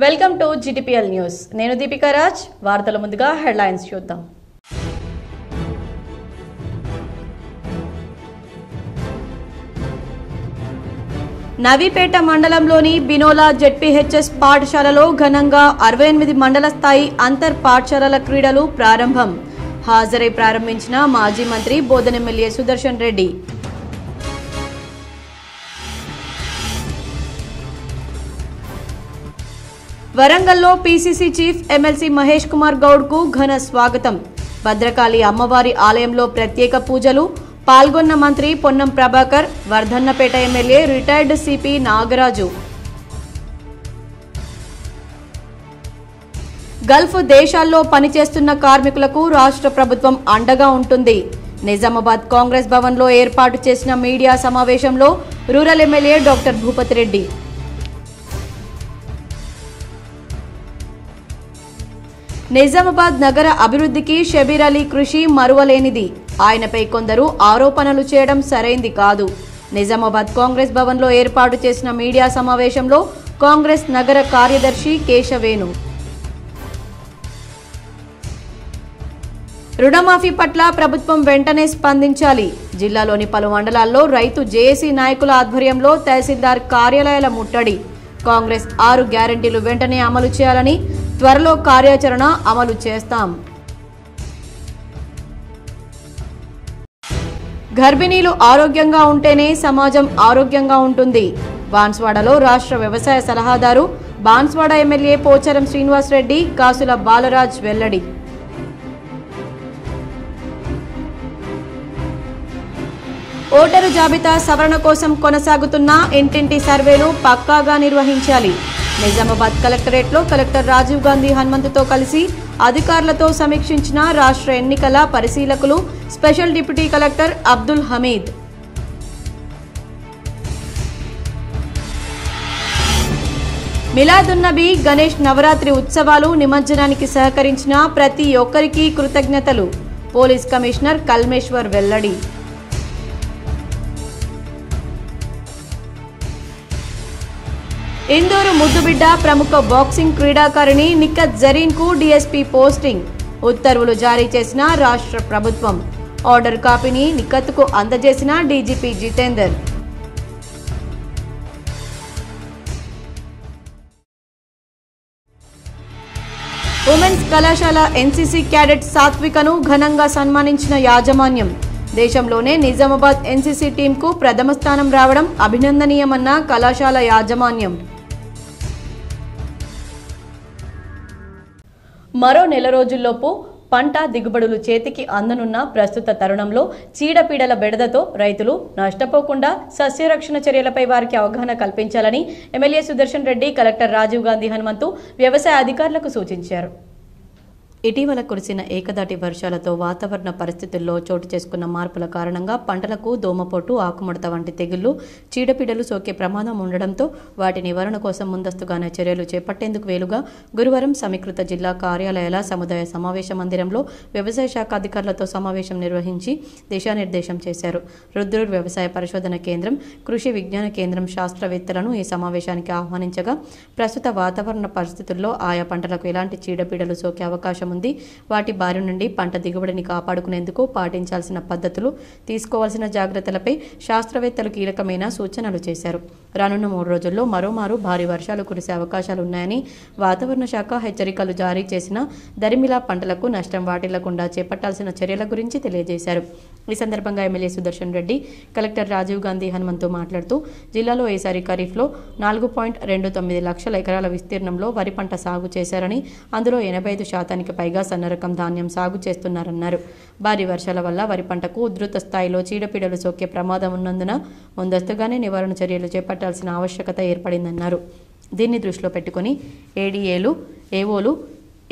Welcome to GTPL news. నేను దీపికా రాజ్. వార్తల ముందుగా హెడ్లైన్స్ చూద్దాం. నవీపేట మండలంలోని బినోలా జెడ్పీహెచ్ఎస్ పాఠశాలలో ఘనంగా 68 మండల స్థాయి అంతర్ పాఠశాలల క్రీడలు ప్రారంభం. హాజరై ప్రారంభించిన మాజీ మంత్రి బోధన ఎమ్మెల్యే సుదర్శన్ రెడ్డి. వరంగల్లో PCC chief MLC Mahesh Kumar Goud కు ఘన స్వాగతం. భద్రకాళి అమ్మవారి ఆలయంలో ప్రత్యేక పూజలు. పాల్గొన్న మంత్రి Ponnam Prabhakar, Wardhannapet MLA retired CP Nagaraju. Gulf దేశాల్లో పనిచేస్తున్న కార్మికులకు రాష్ట్ర ప్రభుత్వం అండగా ఉంటుంది. నిజామాబాద్ కాంగ్రెస్ భవన్లో ఏర్పాటు చేసిన మీడియా సమావేశంలో rural MLA doctor Bhupathi Reddy. Nizamabad నగర అభివృద్ధికి షబీర్ అలీ కృషి మరువలేనిది. ఆయనపై కొందరు ఆరోపణలు చేయడం సరైంది కాదు. నిజామాబాద్ కాంగ్రెస్ భవన్లో ఏర్పాటు చేసిన మీడియా సమావేశంలో కాంగ్రెస్ నగర కార్యదర్శి కేశవేణు. రుణమాఫీ పట్ల ప్రభుత్వం వెంటనే స్పందించాలి. జిల్లాలోని పలు మండలాల్లో రైతు జేఏసీ నాయకుల ఆధ్వర్యంలో తహసీల్దార్ కార్యాలయాల ముట్టడి. కాంగ్రెస్ 6 గ్యారెంటీలు వెంటనే అమలు చేయాలని, త్వరలో కార్యాచరణ అమలు చేస్తాం. గర్భిణీలు ఆరోగ్యంగా ఉంటేనే సమాజం ఆరోగ్యంగా ఉంటుంది. బాన్స్వాడలో రాష్ట్ర వ్యవసాయ సలహాదారు, బాన్స్వాడ ఎమ్మెల్యే పోచారం శ్రీనివాస్ రెడ్డి, కాసుల బాలరాజ్ వెల్లడి. ఓటరు జాబితా సవరణ కోసం కొనసాగుతున్న ఇంటింటి సర్వేలు పక్కాగా నిర్వహించాలి. నిజామాబాద్ కలెక్టరేట్లో కలెక్టర్ రాజీవ్ గాంధీ హనుమంతుతో కలిసి అధికారులతో సమీక్షించిన రాష్ట్ర ఎన్నికల పరిశీలకులు, special deputy collector Abdul Hameed. Miladunnabi Ganesh Navratri ఉత్సవాలు నిమజ్జనానికి సహకరించిన ప్రతి ఒక్కరికి కృతజ్ఞతలు. పోలీస్ కమిషనర్ కల్మేశ్వర్ వెల్లడి. ఇందూరు ముద్దుబిడ్డ ప్రముఖ బాక్సింగ్ క్రీడాకారిణి నిఖత్ జరీన్ కు డీఎస్పీ పోస్టింగ్. ఉత్తర్వులు జారీ చేసిన రాష్ట్ర ప్రభుత్వం. ఆర్డర్ కాపీని నిఖత్ కు అందజేసిన డీజీపీ జితేందర్. ఉమెన్స్ కళాశాల ఎన్సీసీ క్యాడెట్ సాత్వికను ఘనంగా సన్మానించిన యాజమాన్యం. దేశంలోనే నిజామాబాద్ ఎన్సీసీ టీంకు ప్రథమ స్థానం రావడం అభినందనీయమన్న కళాశాల యాజమాన్యం. మరో నెల రోజుల్లోపు పంట దిగుబడులు చేతికి అందనున్న ప్రస్తుత తరుణంలో చీడపీడల బెడదతో రైతులు నష్టపోకుండా సస్యరక్షణ చర్యలపై వారికి అవగాహన కల్పించాలని ఎమ్మెల్యే సుదర్శన్ రెడ్డి, కలెక్టర్ రాజీవ్ గాంధీ హనుమంతు వ్యవసాయ అధికారులకు సూచించారు. ఇటీవల కురిసిన ఏకదాటి వర్షాలతో వాతావరణ పరిస్థితుల్లో చోటు చేసుకున్న మార్పుల కారణంగా పంటలకు దోమపోటు, ఆకుముడత వంటి తెగుళ్లు, చీడపీడలు సోకే ప్రమాదం ఉండడంతో వాటి నివారణ కోసం ముందస్తుగానే చర్యలు చేపట్టేందుకు వీలుగా గురువారం సమీకృత జిల్లా కార్యాలయాల సముదాయ సమావేశ మందిరంలో వ్యవసాయ శాఖ అధికారులతో సమావేశం నిర్వహించి దిశానిర్దేశం చేశారు. రుద్రూర్ వ్యవసాయ పరిశోధన కేంద్రం, కృషి విజ్ఞాన కేంద్రం శాస్త్రవేత్తలను ఈ సమావేశానికి ఆహ్వానించగా ప్రస్తుత వాతావరణ పరిస్థితుల్లో ఆయా పంటలకు ఎలాంటి చీడపీడలు సోకే అవకాశం ఉంది, వాటి బారి నుండి పంట దిగుబడిని కాపాడుకునేందుకు పాటించాల్సిన పద్ధతులు, తీసుకోవాల్సిన జాగ్రత్తలపై శాస్త్రవేత్తలు కీలకమైన సూచనలు చేశారు. రానున్న 3 రోజుల్లో మరోమారు భారీ వర్షాలు కురిసే అవకాశాలున్నాయని, వాతావరణ శాఖ హెచ్చరికలు జారీ చేసిన దరిమిలా పంటలకు నష్టం వాటిల్లకుండా చేపట్టాల్సిన చర్యల గురించి తెలియజేశారు. ఈ సందర్భంగా ఎమ్మెల్యే సుదర్శన్ రెడ్డి, కలెక్టర్ రాజీవ్ గాంధీ హనుమంతు మాట్లాడుతూ జిల్లాలో ఈసారి ఖరీఫ్లో 4.29 లక్షల ఎకరాల విస్తీర్ణంలో వరి పంట సాగు చేశారని, అందులో 85% పైగా సన్నరకం ధాన్యం సాగు చేస్తున్నారన్నారు. భారీ వర్షాల వల్ల వరి పంటకు ఉధృత స్థాయిలో చీడపీడలు సోకే ప్రమాదం ఉన్నందున ముందస్తుగానే నివారణ చర్యలు చేపట్టాల్సిన ఆవశ్యకత ఏర్పడిందన్నారు. దీన్ని దృష్టిలో పెట్టుకుని ఏడీఏలు, ఏఓలు,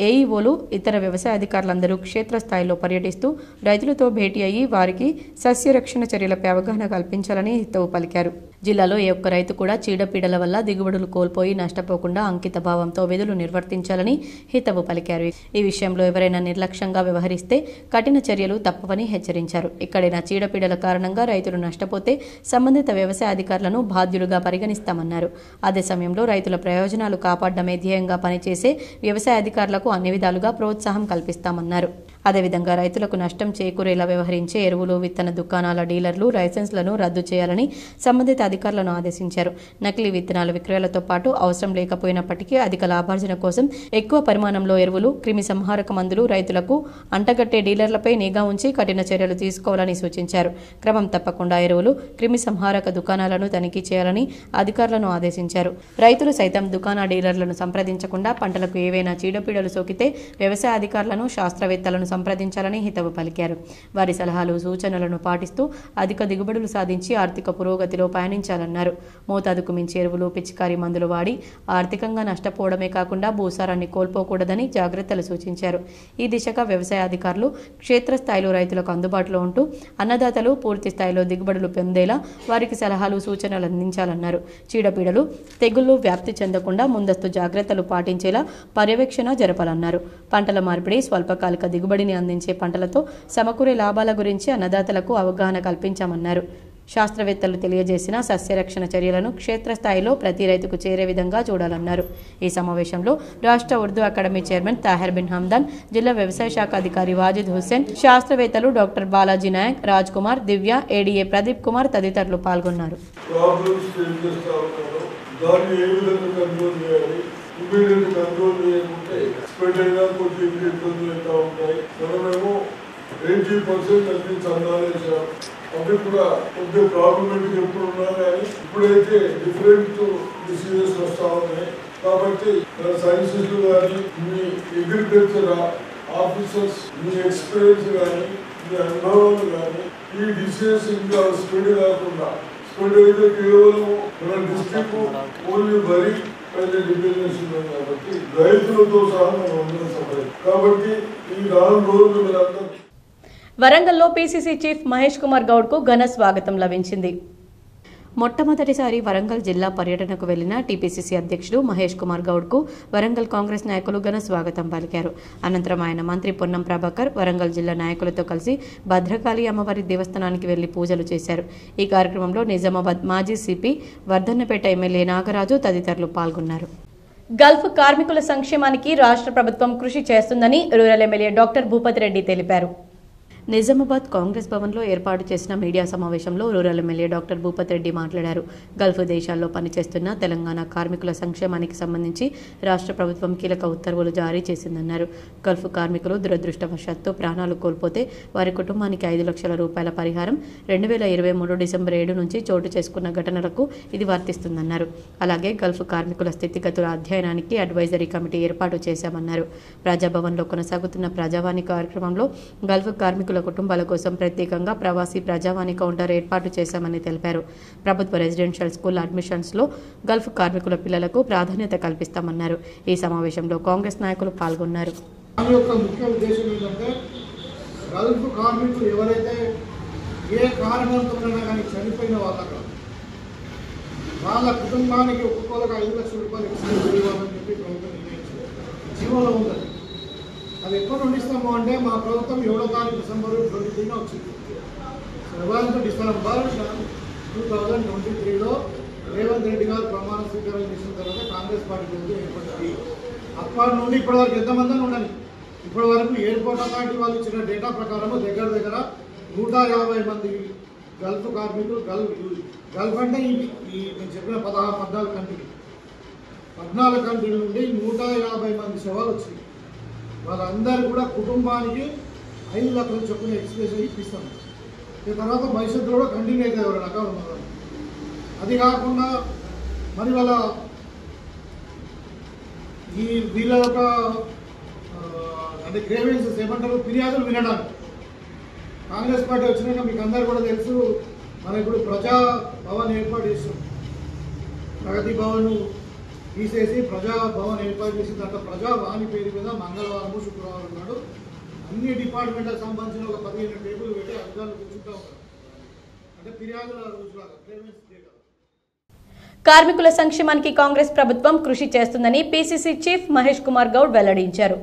ఏఈఓలు, ఇతర వ్యవసాయ అధికారులందరూ క్షేత్రస్థాయిలో పర్యటిస్తూ రైతులతో భేటీ అయ్యి వారికి సస్యరక్షణ చర్యలపై అవగాహన కల్పించాలని హితవు పలికారు. జిల్లాలో ఏ ఒక్క రైతు కూడా చీడపీడల వల్ల దిగుబడులు కోల్పోయి నష్టపోకుండా అంకిత భావంతో విధులు నిర్వర్తించాలని హితవు పలికారు. ఈ విషయంలో ఎవరైనా నిర్లక్ష్యంగా వ్యవహరిస్తే కఠిన చర్యలు తప్పవని హెచ్చరించారు. ఎక్కడైనా చీడపీడల కారణంగా రైతులు నష్టపోతే సంబంధిత వ్యవసాయ అధికారులను బాధ్యులుగా పరిగణిస్తామన్నారు. అదే సమయంలో రైతుల ప్రయోజనాలు కాపాడడమే ధ్యేయంగా పనిచేసే వ్యవసాయ అధికారులకు అన్ని విధాలుగా ప్రోత్సాహం కల్పిస్తామన్నారు. అదేవిధంగా రైతులకు నష్టం చేకూరేలా వ్యవహరించే ఎరువులు, విత్తన దుకాణాల డీలర్లు లైసెన్స్లను రద్దు చేయాలని సంబంధిత అధికారులను ఆదేశించారు. నకిలీ విత్తనాల విక్రయాలతో పాటు అవసరం లేకపోయినప్పటికీ అధిక లాభార్జన కోసం ఎక్కువ పరిమాణంలో ఎరువులు, క్రిమి సంహారక మందులు రైతులకు అంటగట్టే డీలర్లపై నిఘా ఉంచి కఠిన చర్యలు తీసుకోవాలని సూచించారు. క్రమం తప్పకుండా ఎరువులు, క్రిమి సంహారక దుకాణాలను తనిఖీ చేయాలని అధికారులను ఆదేశించారు. రైతులు సైతం దుకాణ డీలర్లను సంప్రదించకుండా పంటలకు ఏవైనా చీడపీడలు సోకితే వ్యవసాయ అధికారులను, శాస్త్రవేత్తలను సంప్రదించాలని హితవు పలికారు. వారి సలహాలు, సూచనలను పాటిస్తూ అధిక దిగుబడులు సాధించి ఆర్థిక పురోగతిలో పయనించాలన్నారు. మోతాదుకు మించి ఎరువులు, పిచికారీ మందులు వాడి ఆర్థికంగా నష్టపోవడమే కాకుండా భూసారాన్ని కోల్పోకూడదని జాగ్రత్తలు సూచించారు. ఈ దిశగా వ్యవసాయ అధికారులు క్షేత్రస్థాయిలో రైతులకు అందుబాటులో ఉంటూ అన్నదాతలు పూర్తి స్థాయిలో దిగుబడులు పొందేలా వారికి సలహాలు, సూచనలు అందించాలన్నారు. చీడపీడలు, తెగుళ్లు వ్యాప్తి చెందకుండా ముందస్తు జాగ్రత్తలు పాటించేలా పర్యవేక్షణ జరపాలన్నారు. పంటల మార్పిడి, స్వల్పకాలిక దిగుబడిని అందించే పంటలతో సమకూరే లాభాల గురించి అన్నదాతలకు అవగాహన కల్పించామన్నారు. శాస్త్రవేత్తలు తెలియజేసిన సస్యరక్షణ చర్యలను క్షేత్రస్థాయిలో ప్రతి రైతుకు చేరే విధంగా చూడాలన్నారు. ఈ సమావేశంలో రాష్ట్ర ఉర్దూ అకాడమీ చైర్మన్ తాహిర్ బిన్ హమ్దాన్, జిల్లా వ్యవసాయ శాఖ అధికారి వాజిద్ హుస్సేన్, శాస్త్రవేత్తలు డాక్టర్ బాలాజీ నాయక్, రాజ్ కుమార్, దివ్య, ఏడీఏ ప్రదీప్ కుమార్ తదితరులు పాల్గొన్నారు. అవి కూడా కొద్దిగా ప్రాబ్లమేటిక్ ఎప్పుడు ఉన్నా కానీ ఇప్పుడైతే డిఫరెంట్ డిసీజెస్ వస్తా ఉన్నాయి. కాబట్టి సైన్సిస్టులు కానీ, మీ అగ్రికల్చర్ ఆఫీసర్స్, మీ ఎక్స్పీరియన్స్ కానీ, మీ అనుభవాలు కానీ ఈ డిసీజెస్ ఇంకా స్ప్రెడ్ కాకుండా, స్ప్రెడ్ అయితే కేవలం మన డిస్ట్రిక్ట్ ఓన్లీ వరి డిపెండెన్స్ ఉంది. కాబట్టి రైతులతో సహా మనం అందరం సపరేట్. కాబట్టి ఈ 4 రోజులు మీరందరూ వరంగల్లో పీసీసీ చీఫ్ మహేష్ కుమార్ గౌడ్కు ఘన స్వాగతం లభించింది. మొట్టమొదటిసారి వరంగల్ జిల్లా పర్యటనకు వెళ్లిన టీపీసీసీ అధ్యక్షుడు మహేష్ కుమార్ గౌడ్కు వరంగల్ కాంగ్రెస్ నాయకులు ఘన స్వాగతం పలికారు. అనంతరం ఆయన మంత్రి పొన్నం ప్రభాకర్ వరంగల్ జిల్లా నాయకులతో కలిసి భద్రకాళి అమ్మవారి దేవస్థానానికి వెళ్లి పూజలు చేశారు. ఈ కార్యక్రమంలో నిజామాబాద్ మాజీ సిపి, వర్ధన్నపేట ఎమ్మెల్యే నాగరాజు తదితరులు పాల్గొన్నారు. గల్ఫ్ కార్మికుల సంక్షేమానికి రాష్ట్ర ప్రభుత్వం కృషి చేస్తుందని rural MLA doctor Bhupathi Reddy తెలిపారు. నిజామాబాద్ కాంగ్రెస్ భవన్లో ఏర్పాటు చేసిన మీడియా సమావేశంలో rural MLA doctor Bhupathi Reddy మాట్లాడారు. గల్ఫ్ దేశాల్లో పనిచేస్తున్న తెలంగాణ కార్మికుల సంక్షేమానికి సంబంధించి రాష్ట్ర ప్రభుత్వం కీలక ఉత్తర్వులు జారీ చేసిందన్నారు. గల్ఫ్ కార్మికులు దురదృష్టవశాత్తు ప్రాణాలు కోల్పోతే వారి కుటుంబానికి 5 లక్షల రూపాయల పరిహారం 2023 డిసెంబర్ 7 నుంచి చోటు చేసుకున్న ఘటనలకు ఇది వర్తిస్తుందన్నారు. అలాగే గల్ఫ్ కార్మికుల స్థితిగతుల అధ్యయనానికి అడ్వైజరీ కమిటీ ఏర్పాటు చేశామన్నారు. ప్రజాభవన్లో కొనసాగుతున్న ప్రజావాణి కార్యక్రమంలో గల్ఫ్ కార్మికుల కుటుంబాల కోసం ప్రత్యేకంగా ప్రవాసీ ప్రజావాణి కౌంటర్ ఏర్పాటు చేశామని తెలిపారు. ప్రభుత్వ రెసిడెన్షియల్ స్కూల్ అడ్మిషన్స్లో గల్ఫ్ కార్మికుల పిల్లలకు ప్రాధాన్యత కల్పిస్తామన్నారు. ఈ సమావేశంలో కాంగ్రెస్ నాయకులు పాల్గొన్నారు. గల్ఫ్ కార్మికులు ఎవరైతే ఏ కారణంతో చనిపోయిన వాళ్ళ కుటుంబానికి ఒక్కొక్కరికి 5 లక్షల రూపాయలు ఇవ్వాలని చెప్పి ప్రభుత్వం నిర్ణయించింది. జీవోలో ఉందని అది ఎప్పుడు నుండి ఇస్తాము అంటే మా ప్రభుత్వం 7వ తారీఖు డిసెంబర్ 23 వచ్చింది. 7 డిసెంబర్ 2023లో రేవంత్ రెడ్డి గారు ప్రమాణ స్వీకారం చేసిన తర్వాత కాంగ్రెస్ పార్టీ ప్రభుత్వం ఏర్పడింది. అప్పటి నుండి ఇప్పటి వరకు ఎంతమంది ఉండాలి? ఇప్పటి వరకు ఎయిర్పోర్ట్ అథారిటీ వాళ్ళు ఇచ్చిన డేటా ప్రకారం దగ్గర 150 మంది గల్ఫ్ కార్మికులు, గల్ఫ్ అంటే ఈ నేను చెప్పిన 14 కంట్రీలు, 14 కంట్రీల నుండి 150 మంది శవాలు వచ్చినాయి. వాళ్ళందరూ కూడా కుటుంబానికి 5 లక్షల చొప్పున ఎక్స్ప్రెషన్ ఇప్పిస్తాం. ఈ తర్వాత భవిష్యత్తులో కూడా కంటిన్యూ అవుతుంది ఎవరి రకాలు ఉన్నారు. అది కాకుండా మరి వాళ్ళ వీళ్ళ యొక్క అంటే గ్రేవెన్సెస్ ఏమంటారు, ఫిర్యాదులు వినడానికి కాంగ్రెస్ పార్టీ వచ్చినాక మీకు అందరు కూడా తెలుసు, మనం ఇప్పుడు ప్రజా భవన్ ఏర్పాటు చేస్తాం. ప్రగతి భవన్ తీసేసి ప్రజాభవన్ ఏర్పాటు చేసి దాంట్లో ప్రజావాణి పేరు మీద మంగళవారం, శుక్రవారం నాడు అన్ని డిపార్ట్మెంట్లకు సంబంధించిన ఒక 15 టేబుల్ పెట్టి అధికారులు కూర్చుంటూ ఉంటారు. అంటే ఫిర్యాదుల రోజులాగా గ్రేవెన్స్ డే కదా. కార్మికుల సంక్షేమానికి కాంగ్రెస్ ప్రభుత్వం కృషి చేస్తుందని పీసీసీ చీఫ్ మహేష్ కుమార్ గౌడ్ వెల్లడించారు.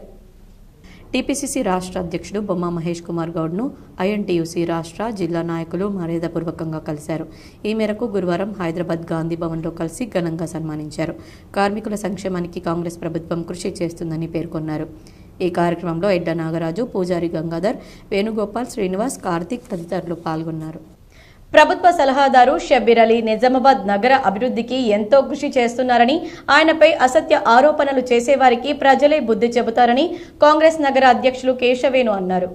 టీపీసీసీ రాష్ట్ర అధ్యక్షుడు బొమ్మ మహేష్ కుమార్ గౌడ్ను ఐఎన్టీయూసీ రాష్ట్ర జిల్లా నాయకులు మర్యాదపూర్వకంగా కలిశారు. ఈ మేరకు గురువారం హైదరాబాద్ గాంధీ భవన్లో కలిసి ఘనంగా సన్మానించారు. కార్మికుల సంక్షేమానికి కాంగ్రెస్ ప్రభుత్వం కృషి చేస్తుందని పేర్కొన్నారు. ఈ కార్యక్రమంలో ఎడ్డ నాగరాజు, పూజారి గంగాధర్, వేణుగోపాల్, శ్రీనివాస్, కార్తిక్ తదితరులు పాల్గొన్నారు. ప్రభుత్వ సలహాదారు షబ్బీర్ అలీ నిజామాబాద్ నగర అభివృద్ధికి ఎంతో కృషి చేస్తున్నారని, ఆయనపై అసత్య ఆరోపణలు చేసేవారికి ప్రజలే బుద్ధి చెబుతారని కాంగ్రెస్ నగర అధ్యక్షులు కేశవేణు అన్నారు.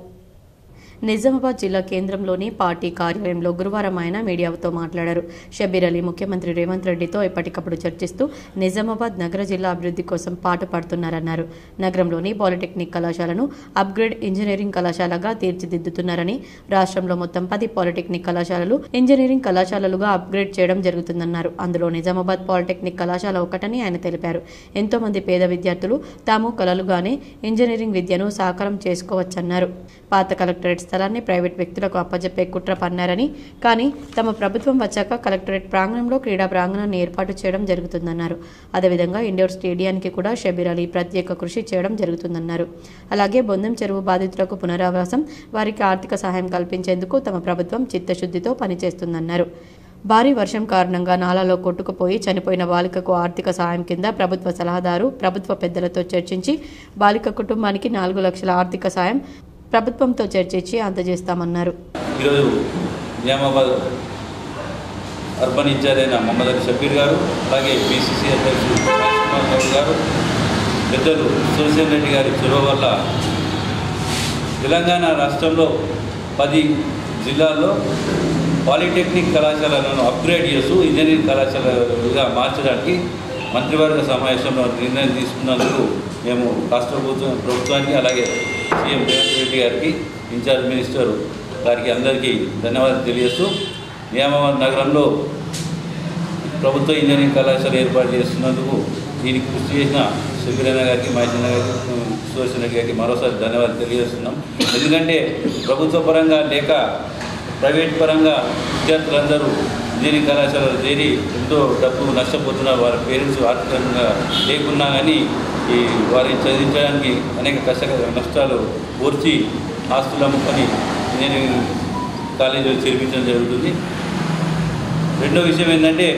నిజామాబాద్ జిల్లా కేంద్రంలోని పార్టీ కార్యాలయంలో గురువారం ఆయన మీడియాతో మాట్లాడారు. షబ్బీర్ అలీ ముఖ్యమంత్రి రేవంత్ రెడ్డితో ఎప్పటికప్పుడు చర్చిస్తూ నిజామాబాద్ నగర జిల్లా అభివృద్ధి కోసం పాటుపడుతున్నారన్నారు. నగరంలోని పాలిటెక్నిక్ కళాశాలను అప్గ్రేడ్ ఇంజనీరింగ్ కళాశాలగా తీర్చిదిద్దుతున్నారని, రాష్ట్రంలో మొత్తం 10 పాలిటెక్నిక్ కళాశాలలు ఇంజనీరింగ్ కళాశాలలుగా అప్గ్రేడ్ చేయడం జరుగుతుందన్నారు. అందులో నిజామాబాద్ పాలిటెక్నిక్ కళాశాల ఒకటని ఆయన తెలిపారు. ఎంతో మంది పేద విద్యార్థులు తాము కలలుగానే ఇంజనీరింగ్ విద్యను సాకారం చేసుకోవచ్చన్నారు. పాత కలెక్టరేట్ స్థలాన్ని ప్రైవేట్ వ్యక్తులకు అప్పజెప్పే కుట్ర పన్నారని, కానీ తమ ప్రభుత్వం వచ్చాక కలెక్టరేట్ ప్రాంగణంలో క్రీడా ప్రాంగణాన్ని ఏర్పాటు చేయడం జరుగుతుందన్నారు. అదేవిధంగా ఇండోర్ స్టేడియానికి కూడా షబ్బీర్ అలీ ప్రత్యేక కృషి చేయడం జరుగుతుందన్నారు. అలాగే బొందెం చెరువు బాధితులకు పునరావాసం, వారికి ఆర్థిక సహాయం కల్పించేందుకు తమ ప్రభుత్వం చిత్తశుద్ధితో పనిచేస్తుందన్నారు. భారీ వర్షం కారణంగా నాలాలో కొట్టుకుపోయి చనిపోయిన బాలికకు ఆర్థిక సహాయం కింద ప్రభుత్వ సలహాదారు ప్రభుత్వ పెద్దలతో చర్చించి బాలిక కుటుంబానికి 4 లక్షల ఆర్థిక సాయం ప్రభుత్వంతో చర్చించి అందజేస్తామన్నారు. ఈరోజు నిజామాబాద్ అర్బన్ ఇన్ఛార్జ్ అయిన మొహమ్మద్ అలీ షబ్బీర్ గారు, అలాగే పీసీసీ అధ్యక్షుడు మహేష్ కుమార్ గౌడ్ గారు, పెద్దలు సోషల్ రెడ్డి గారి చొరవ వల్ల తెలంగాణ రాష్ట్రంలో 10 జిల్లాల్లో పాలిటెక్నిక్ కళాశాలలను అప్గ్రేడ్ చేస్తూ ఇంజనీరింగ్ కళాశాలలుగా మార్చడానికి మంత్రివర్గ సమావేశంలో నిర్ణయం తీసుకున్నందుకు మేము రాష్ట్ర ప్రభుత్వానికి, అలాగే సీఎం రేవంత్ రెడ్డి గారికి, ఇన్ఛార్జ్ మినిస్టర్ గారికి అందరికీ ధన్యవాదాలు తెలియజేస్తూ, నిజామాబాద్ నగరంలో ప్రభుత్వ ఇంజనీరింగ్ కళాశాల ఏర్పాటు చేస్తున్నందుకు దీనికి కృషి చేసిన షబ్బీర్ అన్న గారికి, మహేష్ అన్న గారికి, సోషల్ రెడ్డి గారికి మరోసారి ధన్యవాదాలు తెలియజేస్తున్నాం. ఎందుకంటే ప్రభుత్వ పరంగా లేక ప్రైవేట్ పరంగా విద్యార్థులందరూ ఇంజనీరింగ్ కళాశాలలో చేరి ఎంతో డబ్బు నష్టపోతున్నారు. వారి పేరెంట్స్ ఆర్థికంగా లేకున్నా కానీ వారిని చదివించడానికి అనేక నష్టాలు ఓర్చి ఆస్తులు అమ్ముకొని ఇంజనీరింగ్ కాలేజీలో చేర్పించడం జరుగుతుంది. రెండో విషయం ఏంటంటే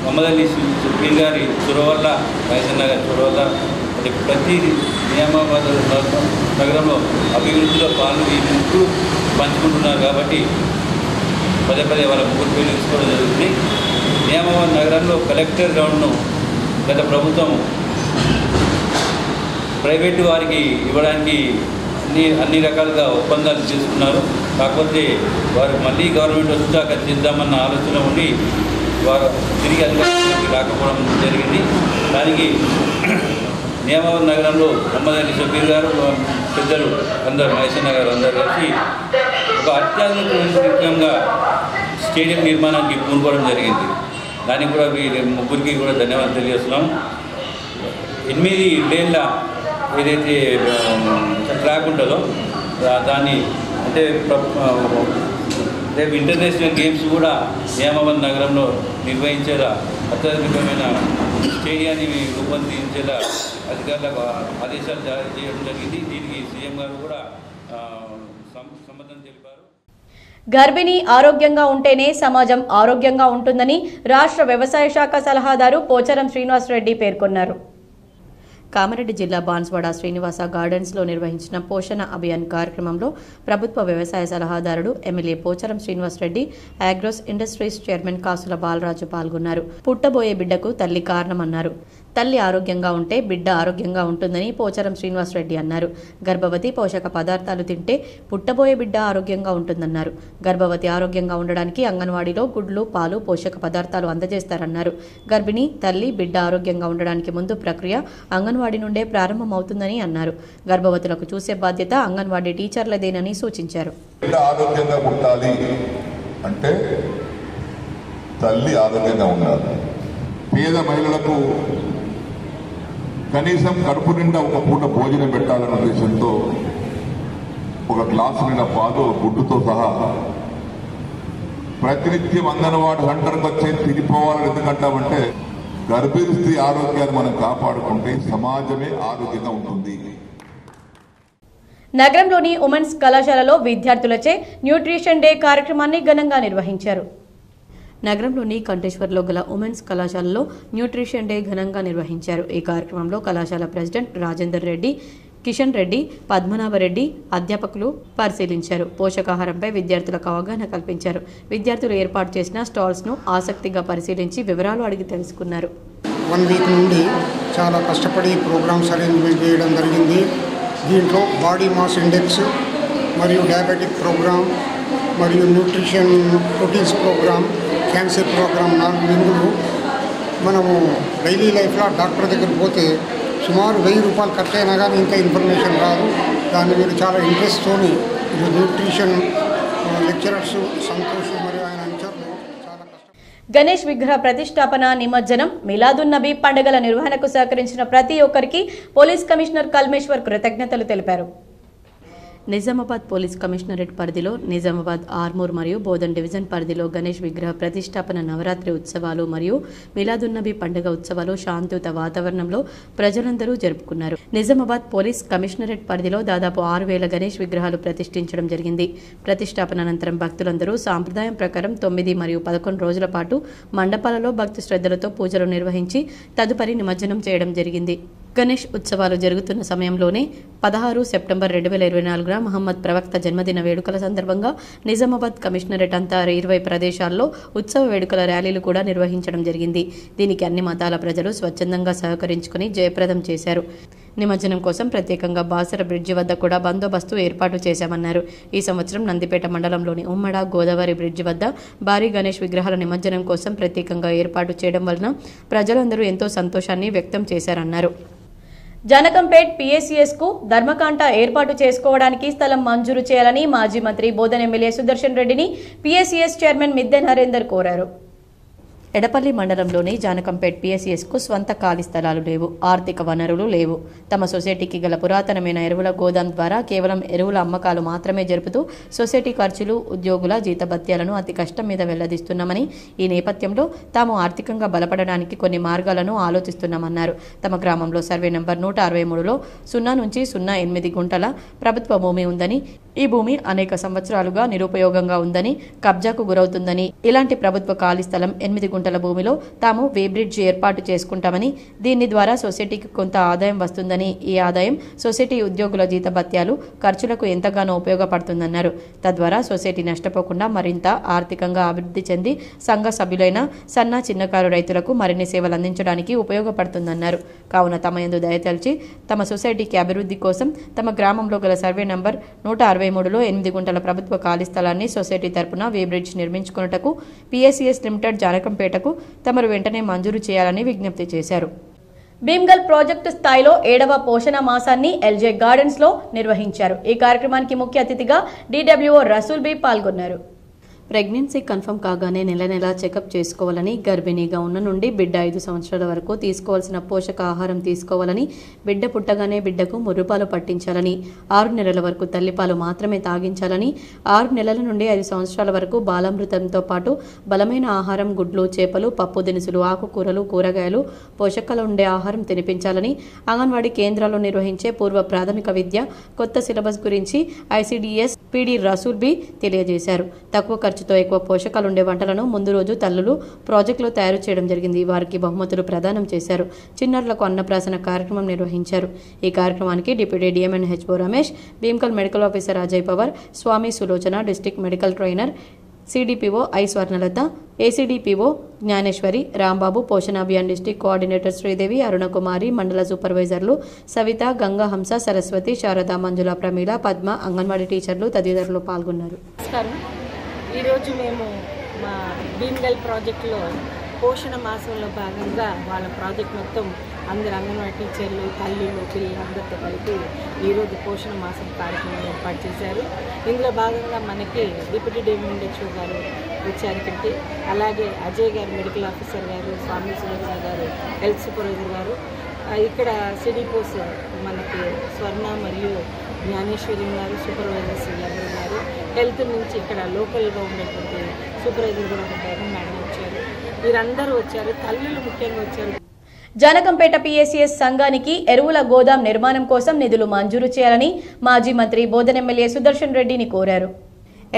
మొహమ్మద్ అలీ షబ్బీర్ గారి చొరవ వల్ల, మహేష్ గారి చొరవ వల్ల అంటే ప్రతి నిజామాబాద్ నగరంలో అభివృద్ధిలో పాలు ఈ ముగ్గురు పంచుకుంటున్నారు. కాబట్టి పదే వాళ్ళ ముగ్గురు పేర్లు తీసుకోవడం జరుగుతుంది. నిజామాబాద్ నగరంలో కలెక్టర్ గ్రౌండ్ను గత ప్రభుత్వం ప్రైవేటు వారికి ఇవ్వడానికి అన్ని రకాలుగా ఒప్పందాలు చేసుకున్నారు. కాకపోతే వారు మళ్ళీ గవర్నమెంట్ వచ్చాక చేద్దామన్న ఆలోచన ఉండి వారు తిరిగి అధికారంలోకి రాకపోవడం జరిగింది. దానికి నిజామాబాద్ నగరంలో మొహమ్మద్ అలీ షబ్బీర్ గారు, పెద్దలు అందరు, మహేష్ గారు అందరు కలిసి ఒక అత్యాధునికంగా స్టేడియం నిర్మాణానికి పూనుకోవడం జరిగింది. దానికి కూడా ముగ్గురికి కూడా ధన్యవాదాలు తెలియజేస్తున్నాం. 8 లేన్ల ఏదైతే ట్రాక్ ఉంటుందో దాన్ని అంటే రేపు ఇంటర్నేషనల్ గేమ్స్ కూడా నిజామాబాద్ నగరంలో నిర్వహించేలా అత్యాధునికమైన స్టేడియాన్ని రూపొందించేలా అధికారులకు ఆదేశాలు జారీ చేయడం జరిగింది. దీనికి సీఎం గారు కూడా సమ్మతం తెలిపారు. గర్భిణి ఆరోగ్యంగా ఉంటేనే సమాజం ఆరోగ్యంగా ఉంటుందని రాష్ట్ర వ్యవసాయ శాఖ సలహాదారు పోచారం శ్రీనివాస్ రెడ్డి పేర్కొన్నారు. కామారెడ్డి జిల్లా బాన్స్వాడ శ్రీనివాస గార్డెన్స్లో నిర్వహించిన పోషణ అభియాన్ కార్యక్రమంలో ప్రభుత్వ వ్యవసాయ సలహాదారుడు MLA Pocharam Srinivas Reddy, Agros industries chairman Kasula Balaraju పాల్గొన్నారు. పుట్టబోయే బిడ్డకు తల్లి కారణమన్నారు. తల్లి ఆరోగ్యంగా ఉంటే బిడ్డ ఆరోగ్యంగా ఉంటుందని పోచారం శ్రీనివాస్ రెడ్డి అన్నారు. గర్భవతి పోషక పదార్థాలు తింటే పుట్టబోయే బిడ్డ ఆరోగ్యంగా ఉంటుందన్నారు. గర్భవతి ఆరోగ్యంగా ఉండడానికి అంగన్వాడీలో గుడ్లు, పాలు, పోషక పదార్థాలు అందజేస్తారన్నారు. గర్భిణి, తల్లి, బిడ్డ ఆరోగ్యంగా ఉండడానికి ముందు ప్రక్రియ అంగన్వాడీ నుండే ప్రారంభమవుతుందని అన్నారు. గర్భవతులకు చూసే బాధ్యత అంగన్వాడీ టీచర్లదేనని సూచించారు. ఆరోగ్యంగా ఉండాలి అంటే తల్లి ఆరోగ్యంగా ఉండాలి. పేద మహిళలకు కనీసం కడుపు నిండా ఒక పూట భోజనం పెట్టాలన్న ఉద్దేశంతో ఒక గ్లాసు నిండా పాలు, గుడ్డుతో సహా ప్రతినిత్యం అంగన్వాడీ సెంటర్కి వచ్చే తిరిగిపోవాలని ఎందుకంటామంటే గర్భిణీ స్త్రీ ఆరోగ్యాన్ని మనం కాపాడుకుంటే సమాజమే ఆరోగ్యంగా ఉంటుంది. నగరంలోని ఉమెన్స్ కళాశాలలో విద్యార్థులచే న్యూట్రిషన్ డే కార్యక్రమాన్ని ఘనంగా నిర్వహించారు. నగరంలోని కంటేశ్వర్లో గల ఉమెన్స్ కళాశాలలో న్యూట్రిషన్ డే ఘనంగా నిర్వహించారు. ఈ కార్యక్రమంలో కళాశాల ప్రెసిడెంట్ రాజేందర్ రెడ్డి, కిషన్ రెడ్డి, పద్మనాభరెడ్డి అధ్యాపకులు పరిశీలించారు. పోషకాహారంపై విద్యార్థులకు అవగాహన కల్పించారు. విద్యార్థులు ఏర్పాటు చేసిన స్టాల్స్ ను ఆసక్తిగా పరిశీలించి వివరాలు అడిగి తెలుసుకున్నారు. 1 వీక్ నుండి చాలా కష్టపడి ప్రోగ్రామ్స్ అరేంజ్మెంట్ చేయడం జరిగింది. దీంట్లో బాడీ మాస్ ఇండెక్స్ మరియు డయాబెటిక్ ప్రోగ్రామ్ మరియు nutrition proteins programme, cancer programme 4 వింగులు. మనము డైలీ లైఫ్లో డాక్టర్ దగ్గరికి పోతే సుమారు 1000 రూపాయలు ఖర్చు అయినా కానీ ఇంకా ఇన్ఫర్మేషన్ రాదు. దాన్ని మీరు చాలా ఇంట్రెస్ట్తోని న్యూట్రిషన్ లెక్చరర్స్ సంతోష్ మరియు ఆయన అనుచరులు చాలా కష్టం. గణేష్ విగ్రహ ప్రతిష్టాపన, నిమజ్జనం, మిలాదున్నబీ పండుగల నిర్వహణకు సహకరించిన ప్రతి ఒక్కరికి పోలీస్ కమిషనర్ కల్మేశ్వర్ కృతజ్ఞతలు తెలిపారు. నిజామాబాద్ పోలీస్ కమిషనరేట్ పరిధిలో నిజామాబాద్, ఆర్మూర్ మరియు బోధన్ డివిజన్ పరిధిలో గణేష్ విగ్రహ ప్రతిష్టాపన, నవరాత్రి ఉత్సవాలు మరియు మిలాదున్నబీ పండుగ ఉత్సవాలు శాంతియుత వాతావరణంలో ప్రజలందరూ జరుపుకున్నారు. నిజామాబాద్ పోలీస్ కమిషనరేట్ పరిధిలో దాదాపు 6000 గణేష్ విగ్రహాలు ప్రతిష్ఠించడం జరిగింది. ప్రతిష్టాపన అనంతరం భక్తులందరూ సాంప్రదాయం ప్రకారం 9 మరియు 11 రోజుల పాటు మండపాలలో భక్తి శ్రద్ధలతో పూజలు నిర్వహించి తదుపరి నిమజ్జనం చేయడం జరిగింది. గణేష్ ఉత్సవాలు జరుగుతున్న సమయంలోనే 16 సెప్టెంబర్ 2024 మహమ్మద్ ప్రవక్త జన్మదిన వేడుకల సందర్భంగా నిజామాబాద్ కమిషనరేట్ అంతా 20 ప్రదేశాల్లో ఉత్సవ వేడుకల ర్యాలీలు కూడా నిర్వహించడం జరిగింది. దీనికి అన్ని మతాల ప్రజలు స్వచ్ఛందంగా సహకరించుకుని జయప్రదం చేశారు. నిమజ్జనం కోసం ప్రత్యేకంగా బాసర బ్రిడ్జి వద్ద కూడా బందోబస్తు ఏర్పాటు చేశామన్నారు. ఈ సంవత్సరం నందిపేట మండలంలోని ఉమ్మడ గోదావరి బ్రిడ్జి వద్ద భారీ గణేష్ విగ్రహాల నిమజ్జనం కోసం ప్రత్యేకంగా ఏర్పాటు చేయడం వలన ప్రజలందరూ ఎంతో సంతోషాన్ని వ్యక్తం చేశారన్నారు. జనకంపేట్ PACS కు ధర్మకాంట ఏర్పాటు చేసుకోవడానికి స్థలం మంజూరు చేయాలని మాజీ మంత్రి బోధన్ ఎమ్మెల్యే సుదర్శన్ రెడ్డిని PACS చైర్మన్ మిద్దె నరేందర్ కోరారు. ఎడపల్లి మండలంలోని జానకంపేట్ PACS కు స్వంత ఖాళీ స్థలాలు లేవు, ఆర్థిక వనరులు లేవు. తమ సొసైటీకి గల పురాతనమైన ఎరువుల గోదాం ద్వారా కేవలం ఎరువుల అమ్మకాలు మాత్రమే జరుపుతూ సొసైటీ ఖర్చులు, ఉద్యోగుల జీతభత్యాలను అతి కష్టం మీద వెల్లడిస్తున్నామని, ఈ నేపథ్యంలో తాము ఆర్థికంగా బలపడడానికి కొన్ని మార్గాలను ఆలోచిస్తున్నామన్నారు. తమ గ్రామంలో సర్వే నంబర్ 163లో 0 నుంచి 08 గుంటల ప్రభుత్వ భూమి ఉందని, ఈ భూమి అనేక సంవత్సరాలుగా నిరుపయోగంగా ఉందని, కబ్జాకు గురవుతుందని, ఇలాంటి ప్రభుత్వ ఖాళీ స్థలం 8 గుంటల భూమిలో తాము వేబ్రిడ్జ్ ఏర్పాటు చేసుకుంటామని, దీని ద్వారా సొసైటీకి కొంత ఆదాయం వస్తుందని, ఈ ఆదాయం సొసైటీ ఉద్యోగుల జీతభత్యాలు, ఖర్చులకు ఎంతగానో ఉపయోగపడుతుందన్నారు. తద్వారా సొసైటీ నష్టపోకుండా మరింత ఆర్థికంగా అభివృద్ధి చెంది సంఘ సభ్యులైన సన్న చిన్నకారు రైతులకు మరిన్ని సేవలు అందించడానికి ఉపయోగపడుతుందన్నారు. కావున తమ యందు దయతలిచి తమ సొసైటీకి అభివృద్ధి కోసం తమ గ్రామంలో గల సర్వే నంబర్ 163లో 8 గుంటల ప్రభుత్వ ఖాళీ స్థలాన్ని సొసైటీ తరపున వేబ్రిడ్జ్ నిర్మించుకున్నటకు PACS లిమిటెడ్ జానకంపేటకు తమరు వెంటనే మంజూరు చేయాలని విజ్ఞప్తి చేశారు. భీమ్గల్ ప్రాజెక్టు స్థాయిలో 7వ పోషణ మాసాన్ని LJ గార్డెన్స్ లో నిర్వహించారు. ఈ కార్యక్రమానికి ముఖ్య అతిథిగా DWO రసూల్ బి పాల్గొన్నారు. ప్రెగ్నెన్సీ కన్ఫర్మ్ కాగానే నెల చెకప్ చేసుకోవాలని, గర్భిణీగా ఉన్న నుండి బిడ్డ 5 సంవత్సరాల వరకు తీసుకోవాల్సిన పోషకాహారం తీసుకోవాలని, బిడ్డ పుట్టగానే బిడ్డకు ముర్రుపాలు పట్టించాలని, 6 నెలల వరకు తల్లిపాలు మాత్రమే తాగించాలని, 6 నెలల నుండి 5 సంవత్సరాల వరకు బాలామృతంతో పాటు బలమైన ఆహారం, గుడ్లు, చేపలు, పప్పు దినుసులు, ఆకుకూరలు, కూరగాయలు, పోషకాలు ఉండే ఆహారం తినిపించాలని, అంగన్వాడీ కేంద్రాల్లో నిర్వహించే పూర్వ ప్రాథమిక విద్య కొత్త సిలబస్ గురించి ICDS PD రసూల్ బి తెలియజేశారు. తక్కువ ఖర్చుతో ఎక్కువ పోషకాలుండే వంటలను ముందు రోజు తల్లులు ప్రాజెక్టులో తయారు చేయడం జరిగింది. వారికి బహుమతులు ప్రదానం చేశారు. చిన్నారులకు అన్నప్రాసన కార్యక్రమం నిర్వహించారు. ఈ కార్యక్రమానికి deputy DMN HO Ramesh, Bheemgal medical officer Ajay Pawar, Swami Sulochana, district medical trainer CDPO I Swarnalatha, ACDPO Jnaneshwari, Rambabu, Poshanabhiyan district coordinator Sridevi, Arunakumari, mandal సూపర్వైజర్లు సవిత, గంగా, హంస, సరస్వతి, శారద, మంజుల, ప్రమీల, పద్మ, అంగన్వాడీ టీచర్లు తదితరులు పాల్గొన్నారు. ఈరోజు మేము మా భీమ్గల్ ప్రాజెక్టులో పోషణ మాసంలో భాగంగా వాళ్ళ ప్రాజెక్ట్ మొత్తం అందరు అంగన్వాడీ టీచర్లు, తల్లులు, పిల్లలందరితో కలిపి ఈరోజు పోషణ మాసం కార్యక్రమం ఏర్పాటు చేశారు. ఇందులో భాగంగా మనకి డిప్యూటీ DMN HO గారు వచ్చారు ఇక్కడికి, అలాగే అజయ్ గారు మెడికల్ ఆఫీసర్ గారు, స్వామి సులోచన గారు హెల్త్ సూపర్వైజర్ గారు, ఇక్కడ CDPOs మనకి స్వర్ణ మరియు జ్ఞానేశ్వరి ఉన్నారు, సూపర్వైజర్స్ వీళ్ళందరూ ఉన్నారు. హెల్త్ నుంచి ఇక్కడ లోకల్గా ఉన్నటువంటి సూపర్వైజర్ కూడా ఉంటారు, మేడం వచ్చారు. వీరందరూ వచ్చారు, తల్లులు ముఖ్యంగా వచ్చారు. జానకంపేట PACS సంఘానికి ఎరువుల గోదాం నిర్మాణం కోసం నిధులు మంజూరు చేయాలని మాజీ మంత్రి బోధన్ ఎమ్మెల్యే సుదర్శన్ రెడ్డిని కోరారు.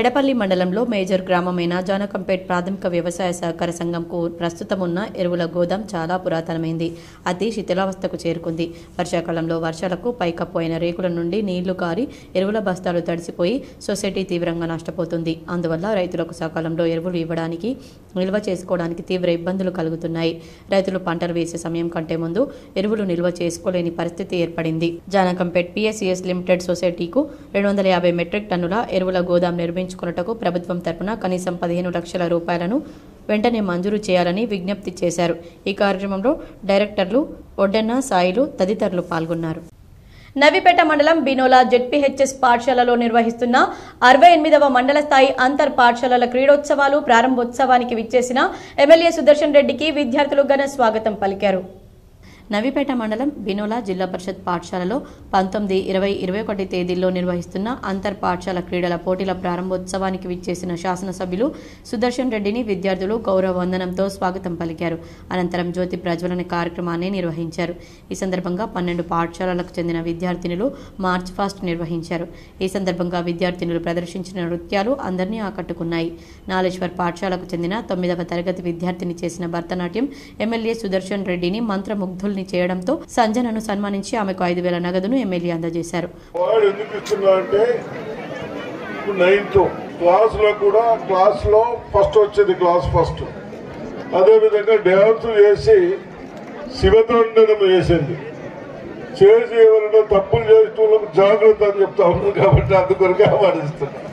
ఎడపల్లి మండలంలో మేజర్ గ్రామమైన జానకంపేట్ ప్రాథమిక వ్యవసాయ సహకార సంఘంకు ప్రస్తుతం ఉన్న ఎరువుల గోదాం చాలా పురాతనమైంది. అది శిథిలావస్థకు చేరుకుంది. వర్షాకాలంలో వర్షాలకు పైకప్పోయిన రేకుల నుండి నీళ్లు కారి ఎరువుల బస్తాలు తడిసిపోయి సొసైటీ తీవ్రంగా నష్టపోతుంది. అందువల్ల రైతులకు సకాలంలో ఎరువులు ఇవ్వడానికి, నిల్వ చేసుకోవడానికి తీవ్ర ఇబ్బందులు కలుగుతున్నాయి. రైతులు పంటలు వేసే సమయం కంటే ముందు ఎరువులు నిల్వ చేసుకోలేని పరిస్థితి ఏర్పడింది. జానకంపేట్ PACS లిమిటెడ్ సొసైటీకు 250 మెట్రిక్ టన్నుల ఎరువుల గోదాం నిర్మించుకున్నటకు ప్రభుత్వం తరపున కనీసం 15 లక్షల రూపాయలను వెంటనే మంజూరు చేయాలని విజ్ఞప్తి చేశారు. ఈ కార్యక్రమంలో డైరెక్టర్లు ఒడ్డెన్న, సాయిలు తదితరులు పాల్గొన్నారు. నవిపేట మండలం బినోలా ZPHS పాఠశాలలో నిర్వహిస్తున్న 68వ మండల స్థాయి అంతర్ పాఠశాలల క్రీడోత్సవాలు ప్రారంభోత్సవానికి విచ్చేసిన ఎమ్మెల్యే సుదర్శన్ రెడ్డికి విద్యార్థులు ఘన స్వాగతం పలికారు. నవిపేట మండలం బినోలా జిల్లా పరిషత్ పాఠశాలలో 19, 20, 21 తేదీల్లో నిర్వహిస్తున్న అంతర్ పాఠశాల క్రీడల పోటీల ప్రారంభోత్సవానికి విచ్చేసిన శాసనసభ్యులు సుదర్శన్ రెడ్డిని విద్యార్థులు గౌరవ వందనంతో స్వాగతం పలికారు. అనంతరం జ్యోతి ప్రజ్వలన కార్యక్రమాన్ని నిర్వహించారు. ఈ సందర్భంగా 12 పాఠశాలలకు చెందిన విద్యార్థినులు మార్చ్ ఫాస్ట్ నిర్వహించారు. ఈ సందర్భంగా విద్యార్థినులు ప్రదర్శించిన నృత్యాలు అందరినీ ఆకట్టుకున్నాయి. నాలేశ్వర్ పాఠశాలకు చెందిన 9వ తరగతి విద్యార్థిని చేసిన భరతనాట్యం ఎమ్మెల్యే సుదర్శన్ రెడ్డిని మంత్రముగ్ధుల్ని చేయడంతో సంజనను సన్మానించి ఆమెకు 5,000 నగదును ఎమ్మెల్యే అందజేశారు. క్లాస్ లో ఫస్ట్ వచ్చేది క్లాస్ ఫస్ట్. అదే విధంగా డ్యాన్స్ చేసి శివతాండనం చేసింది. చేసి ఎవరైనా తప్పులు చేసిన జాగ్రత్త అని చెప్తా ఉన్నాను కాబట్టి అందుకొరకే అవార్డిస్తున్నాను.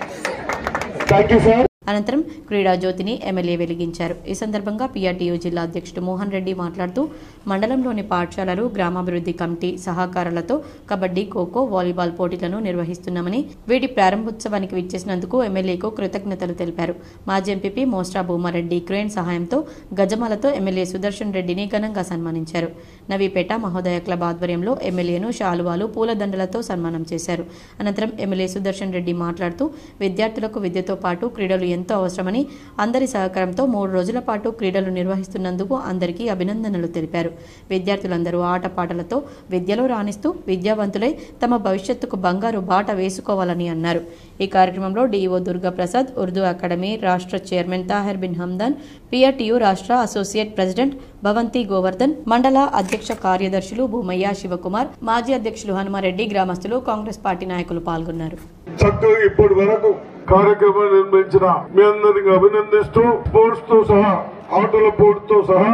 Thank you sir. అనంతరం క్రీడా జ్యోతిని ఎమ్మెల్యే వెలిగించారు. ఈ సందర్భంగా PRTU జిల్లా అధ్యక్షుడు మోహన్ రెడ్డి మాట్లాడుతూ మండలంలోని పాఠశాలలు గ్రామాభివృద్ధి కమిటీ సహకారాలతో కబడ్డీ, ఖోఖో, వాలీబాల్ పోటీలను నిర్వహిస్తున్నామని, వీటి ప్రారంభోత్సవానికి విచ్చేసినందుకు ఎమ్మెల్యేకు కృతజ్ఞతలు తెలిపారు. మాజీ ఎంపీపీ మోస్ట్రా భూమారెడ్డి క్రేన్ సహాయంతో గజమాలతో ఎమ్మెల్యే సుదర్శన్ రెడ్డిని ఘనంగా సన్మానించారు. నవీపేట మహోదయ క్లబ్ ఆధ్వర్యంలో ఎమ్మెల్యేను శాలువాలు, పూలదండలతో సన్మానం చేశారు. అనంతరం ఎమ్మెల్యే సుదర్శన్ రెడ్డి మాట్లాడుతూ విద్యార్థులకు విద్యతో పాటు క్రీడలు ఎంతో అవసరమని, అందరి సహకారంతో 3 రోజుల పాటు క్రీడలు నిర్వహిస్తున్నందుకు అందరికీ అభినందనలు తెలిపారు. విద్యార్థులందరూ ఆటపాటలతో విద్యలో రాణిస్తూ విద్యావంతులై తమ భవిష్యత్తుకు బంగారు బాట వేసుకోవాలని అన్నారు. ఈ కార్యక్రమంలో DEO దుర్గాప్రసాద్, ఉర్దూ అకాడమీ రాష్ట్ర చైర్మన్ తాహిర్ బిన్ హమ్దాన్, PRTU రాష్ట్ర అసోసియేట్ ప్రెసిడెంట్ భవంతి గోవర్ధన్, మండల అధ్యక్ష కార్యదర్శులు భూమయ్య, శివకుమార్, మాజీ అధ్యక్షులు హనుమారెడ్డి, గ్రామస్తులు, కాంగ్రెస్ పార్టీ నాయకులు పాల్గొన్నారు. చక్కగా ఇప్పటి వరకు కార్యక్రమాలు నిర్వహించిన మీ అందరికీ అభినందిస్తూ, స్పోర్ట్స్ తో సహా, ఆటల పోటీతో సహా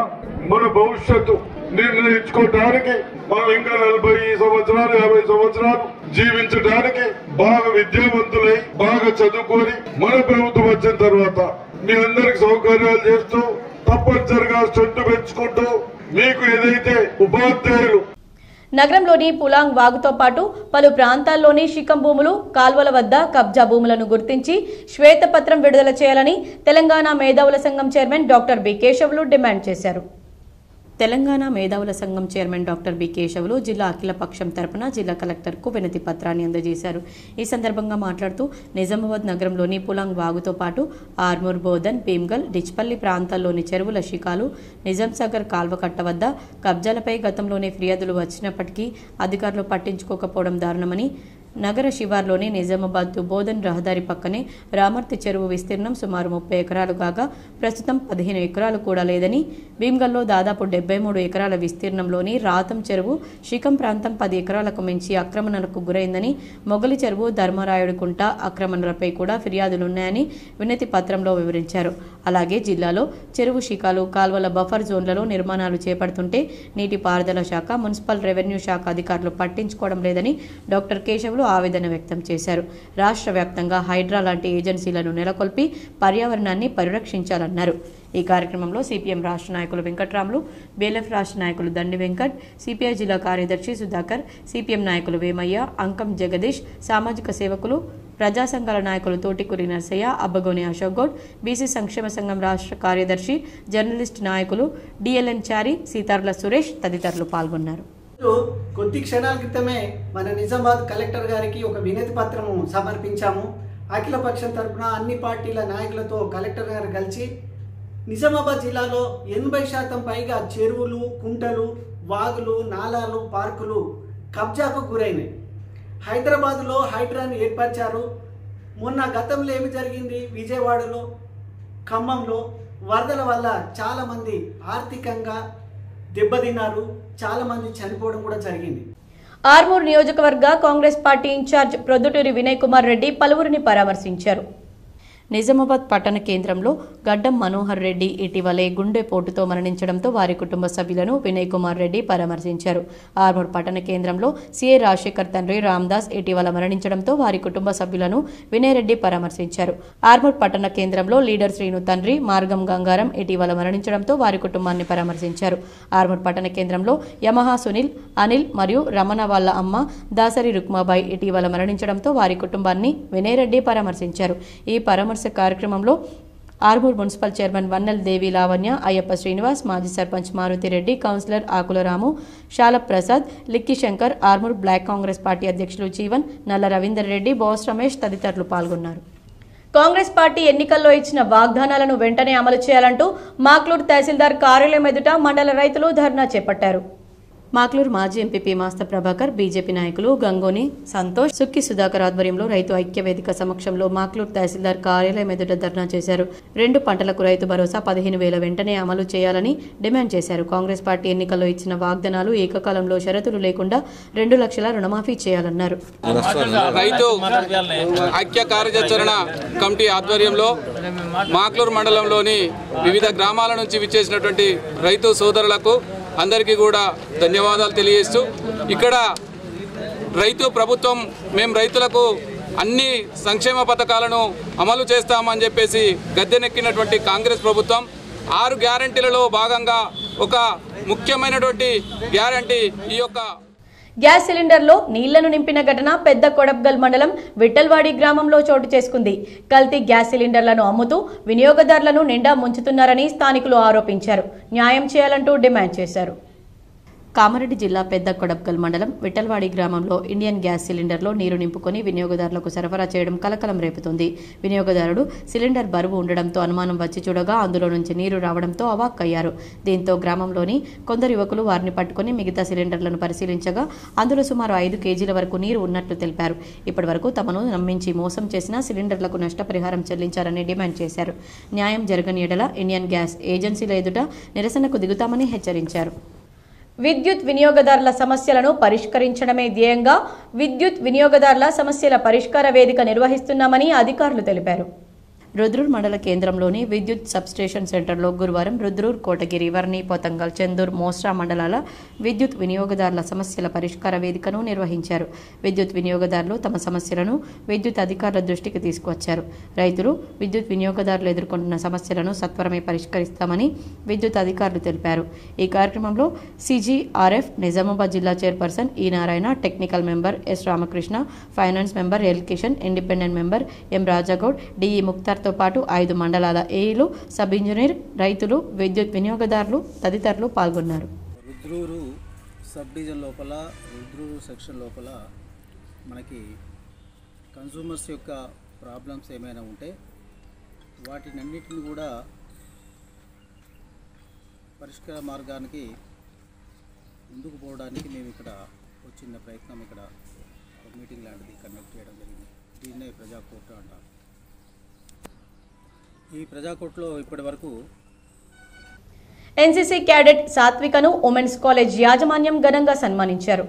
మన భవిష్యత్తు నిర్ణయించుకోవడానికి, మనం ఇంకా 40 సంవత్సరాలు 50 సంవత్సరాలు జీవించడానికి బాగా విద్యావంతులై బాగా చదువుకొని మన ప్రభుత్వం వచ్చిన తర్వాత మీ అందరికి సౌకర్యాలు చేస్తూ తప్పనిసరిగా స్ట్రెంత్ పెంచుకుంటూ మీకు ఏదైతే ఉపాధ్యాయులు నగరంలోని పులాంగ్ వాగుతో పాటు పలు ప్రాంతాల్లోని శిఖం భూములు, కాల్వల వద్ద కబ్జా భూములను గుర్తించి శ్వేతపత్రం విడుదల చేయాలని తెలంగాణ మేధావుల సంఘం chairman doctor B Keshavulu demand చేశారు. తెలంగాణ మేధావుల సంఘం చైర్మన్ డాక్టర్ బి కేశవులు జిల్లా అఖిలపక్షం తరపున జిల్లా కలెక్టర్కు వినతి పత్రాన్ని అందజేశారు. ఈ సందర్భంగా మాట్లాడుతూ నిజామాబాద్ నగరంలోని పులాంగ్ వాగుతో పాటు ఆర్మూర్, బోధన్, భీమ్గల్, డిచ్పల్లి ప్రాంతాల్లోని చెరువుల శిఖాలు, నిజాంసాగర్ కాల్వకట్ట వద్ద కబ్జాలపై గతంలోనే ఫిర్యాదులు వచ్చినప్పటికీ అధికారులు పట్టించుకోకపోవడం దారుణమని, నగర శివార్లోని నిజామాబాద్ టు బోధన్ రహదారి పక్కనే రామర్తి చెరువు విస్తీర్ణం సుమారు 30 ఎకరాలు కాగా ప్రస్తుతం 15 ఎకరాలు కూడా లేదని, భీమ్గల్లో దాదాపు 73 ఎకరాల విస్తీర్ణంలోని రాతం చెరువు శిఖం ప్రాంతం 10 ఎకరాలకు మించి ఆక్రమణలకు గురైందని, మొగలి చెరువు, ధర్మరాయుడుకుంట ఆక్రమణలపై కూడా ఫిర్యాదులున్నాయని వినతి పత్రంలో వివరించారు. అలాగే జిల్లాలో చెరువు శిఖాలు, కాల్వల బఫర్ జోన్లలో నిర్మాణాలు చేపడుతుంటే నీటిపారుదల శాఖ, మున్సిపల్ రెవెన్యూ శాఖ అధికారులు పట్టించుకోవడం లేదని డాక్టర్ కేశవులు ఆవేదన వ్యక్తం చేశారు. రాష్ట్ర వ్యాప్తంగా హైడ్రా లాంటి ఏజెన్సీలను నెలకొల్పి పర్యావరణాన్ని పరిరక్షించాలన్నారు. ఈ కార్యక్రమంలో సిపిఎం రాష్ట్ర నాయకులు వెంకట్రాములు, BLF రాష్ట్ర నాయకులు దండి వెంకట్, సిపిఐ జిల్లా కార్యదర్శి సుధాకర్, సిపిఎం నాయకులు వేమయ్య, అంకం జగదీష్, సామాజిక సేవకులు, ప్రజా సంఘాల నాయకులు తోటికూరి నర్సయ్య, అబ్బగోని అశోక్ గౌడ్, బీసీ సంక్షేమ సంఘం రాష్ట్ర కార్యదర్శి, జర్నలిస్ట్ నాయకులు DLN చారి, సీతార్ల సురేష్ తదితరులు పాల్గొన్నారు. కొద్ది క్షణాల క్రితమే మన నిజామాబాద్ కలెక్టర్ గారికి ఒక వినతి పత్రము సమర్పించాము. అఖిలపక్షం తరఫున అన్ని పార్టీల నాయకులతో కలెక్టర్ గారు కలిసి నిజామాబాద్ జిల్లాలో 80% పైగా చెరువులు, కుంటలు, వాగులు, నాలాలు, పార్కులు కబ్జాకు గురైనాయి. హైదరాబాద్లో హైడ్రాని ఏర్పరిచారు. మొన్న గతంలో ఏమి జరిగింది, విజయవాడలో, ఖమ్మంలో వరదల వల్ల చాలామంది ఆర్థికంగా దెబ్బతిన్నారు, చాలామంది చనిపోవడం కూడా జరిగింది. ఆర్మూర్ నియోజకవర్గ కాంగ్రెస్ పార్టీ ఇన్ఛార్జ్ ప్రొద్దుటూరి వినయ్ కుమార్ రెడ్డి పలువురిని పరామర్శించారు. నిజామాబాద్ పట్టణ కేంద్రంలో గడ్డం మనోహర్ రెడ్డి ఇటీవలే గుండెపోటుతో మరణించడంతో వారి కుటుంబ సభ్యులను వినయ్ కుమార్ రెడ్డి పరామర్శించారు. ఆర్మూర్ పట్టణ కేంద్రంలో సీఏ రాజశేఖర్ తండ్రి రామ్దాస్ ఇటీవల మరణించడంతో వారి కుటుంబ సభ్యులను వినయ్ రెడ్డి పరామర్శించారు. ఆర్మూర్ పట్టణ కేంద్రంలో లీడర్ శ్రీను తండ్రి మార్గం గంగారం ఇటీవల మరణించడంతో వారి కుటుంబాన్ని పరామర్శించారు. ఆర్మూర్ పట్టణ కేంద్రంలో యమహా సునీల్, అనిల్ మరియు రమణ వాళ్ళ అమ్మ దాసరి రుక్మాబాయి ఇటీవల మరణించడంతో వారి కుటుంబాన్ని వినయ్ రెడ్డి పరామర్శించారు. ఈ పరామర్శ కార్యక్రమంలో ఆర్మూర్ మున్సిపల్ చైర్మన్ వన్నెల్ దేవి లావణ్య, అయ్యప్ప శ్రీనివాస్, మాజీ సర్పంచ్ మారుతిరెడ్డి, కౌన్సిలర్ ఆకుల రాము, శాలప్ ప్రసాద్, లిక్కి శంకర్, ఆర్మూర్ బ్లాక్ కాంగ్రెస్ పార్టీ అధ్యక్షులు జీవన్, నల్ల రవీందర్ రెడ్డి, బోస్ రమేష్ తదితరులు పాల్గొన్నారు. కాంగ్రెస్ పార్టీ ఎన్నికల్లో ఇచ్చిన వాగ్దానాలను వెంటనే అమలు చేయాలంటూ మాక్లూర్ తహసీల్దార్ కార్యాలయం ఎదుట మండల రైతులు ధర్నా చేపట్టారు. మాక్లూర్ మాజీ ఎంపీపీ మాస్త ప్రభాకర్, బీజేపీ నాయకులు గంగోని సంతోష్, సుక్కి సుధాకర్ ఆధ్వర్యంలో రైతు ఐక్య వేదిక సమక్షంలో మాక్లూర్ తహసీల్దార్ కార్యాలయం ఎదుట ధర్నా చేశారు. 2 పంటలకు రైతు భరోసా 15,000 వెంటనే అమలు చేయాలని డిమాండ్ చేశారు. కాంగ్రెస్ పార్టీ ఎన్నికల్లో ఇచ్చిన వాగ్దానాలు ఏకకాలంలో షరతులు లేకుండా 2 లక్షల రుణమాఫీ చేయాలన్నారు. రైతు ఐక్య కార్యాచరణ కమిటీ ఆధ్వర్యంలో మాక్లూర్ మండలంలోని వివిధ గ్రామాల నుంచి విచ్చేసినటువంటి రైతు సోదరులకు అందరికీ కూడా ధన్యవాదాలు తెలియజేస్తూ, ఇక్కడ రైతు ప్రభుత్వం మేము రైతులకు అన్ని సంక్షేమ పథకాలను అమలు చేస్తామని చెప్పేసి గద్దెనెక్కినటువంటి కాంగ్రెస్ ప్రభుత్వం 6 గ్యారంటీలలో భాగంగా ఒక ముఖ్యమైనటువంటి గ్యారంటీ ఈ యొక్క గ్యాస్ సిలిండర్లో నీళ్లను నింపిన ఘటన పెద్ద కొడబ్గల్ మండలం విఠల్వాడి గ్రామంలో చోటు చేసుకుంది. కల్తీ గ్యాస్ సిలిండర్లను అమ్ముతూ వినియోగదారులను నిండా ముంచుతున్నారని స్థానికులు ఆరోపించారు. న్యాయం చేయాలంటూ డిమాండ్ చేశారు. కామారెడ్డి జిల్లా పెద్ద కొడబ్గల్ మండలం విఠల్వాడి గ్రామంలో ఇండియన్ గ్యాస్ సిలిండర్లో నీరు నింపుకొని వినియోగదారులకు సరఫరా చేయడం కలకలం రేపుతోంది. వినియోగదారుడు సిలిండర్ బరువు ఉండడంతో అనుమానం వచ్చి చూడగా అందులో నుంచి నీరు రావడంతో అవాక్కయ్యారు. దీంతో గ్రామంలోని కొందరు యువకులు వారిని పట్టుకుని మిగతా సిలిండర్లను పరిశీలించగా అందులో సుమారు 5 కేజీల వరకు నీరు ఉన్నట్లు తెలిపారు. ఇప్పటి వరకు తమను నమ్మించి మోసం చేసిన సిలిండర్లకు నష్టపరిహారం చెల్లించాలని డిమాండ్ చేశారు. న్యాయం జరగని ఎడల ఇండియన్ గ్యాస్ ఏజెన్సీల ఎదుట నిరసనకు దిగుతామని హెచ్చరించారు. విద్యుత్ వినియోగదారుల సమస్యలను పరిష్కరించడమే ధ్యేయంగా విద్యుత్ వినియోగదారుల సమస్యల పరిష్కార వేదిక నిర్వహిస్తున్నామని అధికారులు తెలిపారు. రుద్రూర్ మండల కేంద్రంలోని విద్యుత్ సబ్స్టేషన్ సెంటర్లో గురువారం రుద్రూర్, కోటగిరి, వర్ణి, పోతంగల్, చందూర్, మోస్రా మండలాల విద్యుత్ వినియోగదారుల సమస్యల పరిష్కార వేదికను నిర్వహించారు. విద్యుత్ వినియోగదారులు తమ సమస్యలను విద్యుత్ అధికారుల దృష్టికి తీసుకువచ్చారు. రైతులు విద్యుత్ వినియోగదారులు ఎదుర్కొంటున్న సమస్యలను సత్వరమే పరిష్కరిస్తామని విద్యుత్ అధికారులు తెలిపారు. ఈ కార్యక్రమంలో సిజిఆర్ఎఫ్ నిజామాబాద్ జిల్లా chairperson E Narayana, technical member S Ramakrishna, finance member L Kishan, independent member M Rajagoud, DE Mukhtar తో పాటు 5 మండలాల ఏఈలు, సబ్ ఇంజనీర్, రైతులు, విద్యుత్ వినియోగదారులు తదితరులు పాల్గొన్నారు. రుద్రూరు సబ్ డివిజన్ లోపల, రుద్రూరు సెక్షన్ లోపల మనకి కన్సూమర్స్ యొక్క ప్రాబ్లమ్స్ ఏమైనా ఉంటే వాటినన్నిటిని కూడా పరిష్కార మార్గానికి ముందుకు పోవడానికి మేము ఇక్కడ చిన్న ప్రయత్నం ఇక్కడ మీటింగ్ లాంటిది కండక్ట్ చేయడం జరిగింది. దీన్నే ప్రజాకోర్టు అంటారు. ఈ ప్రజాకోర్టులో ఇప్పటి వరకు ఎన్సీసీ క్యాడెట్ సాత్వికను ఉమెన్స్ కాలేజ్ యాజమాన్యం ఘనంగా సన్మానించారు.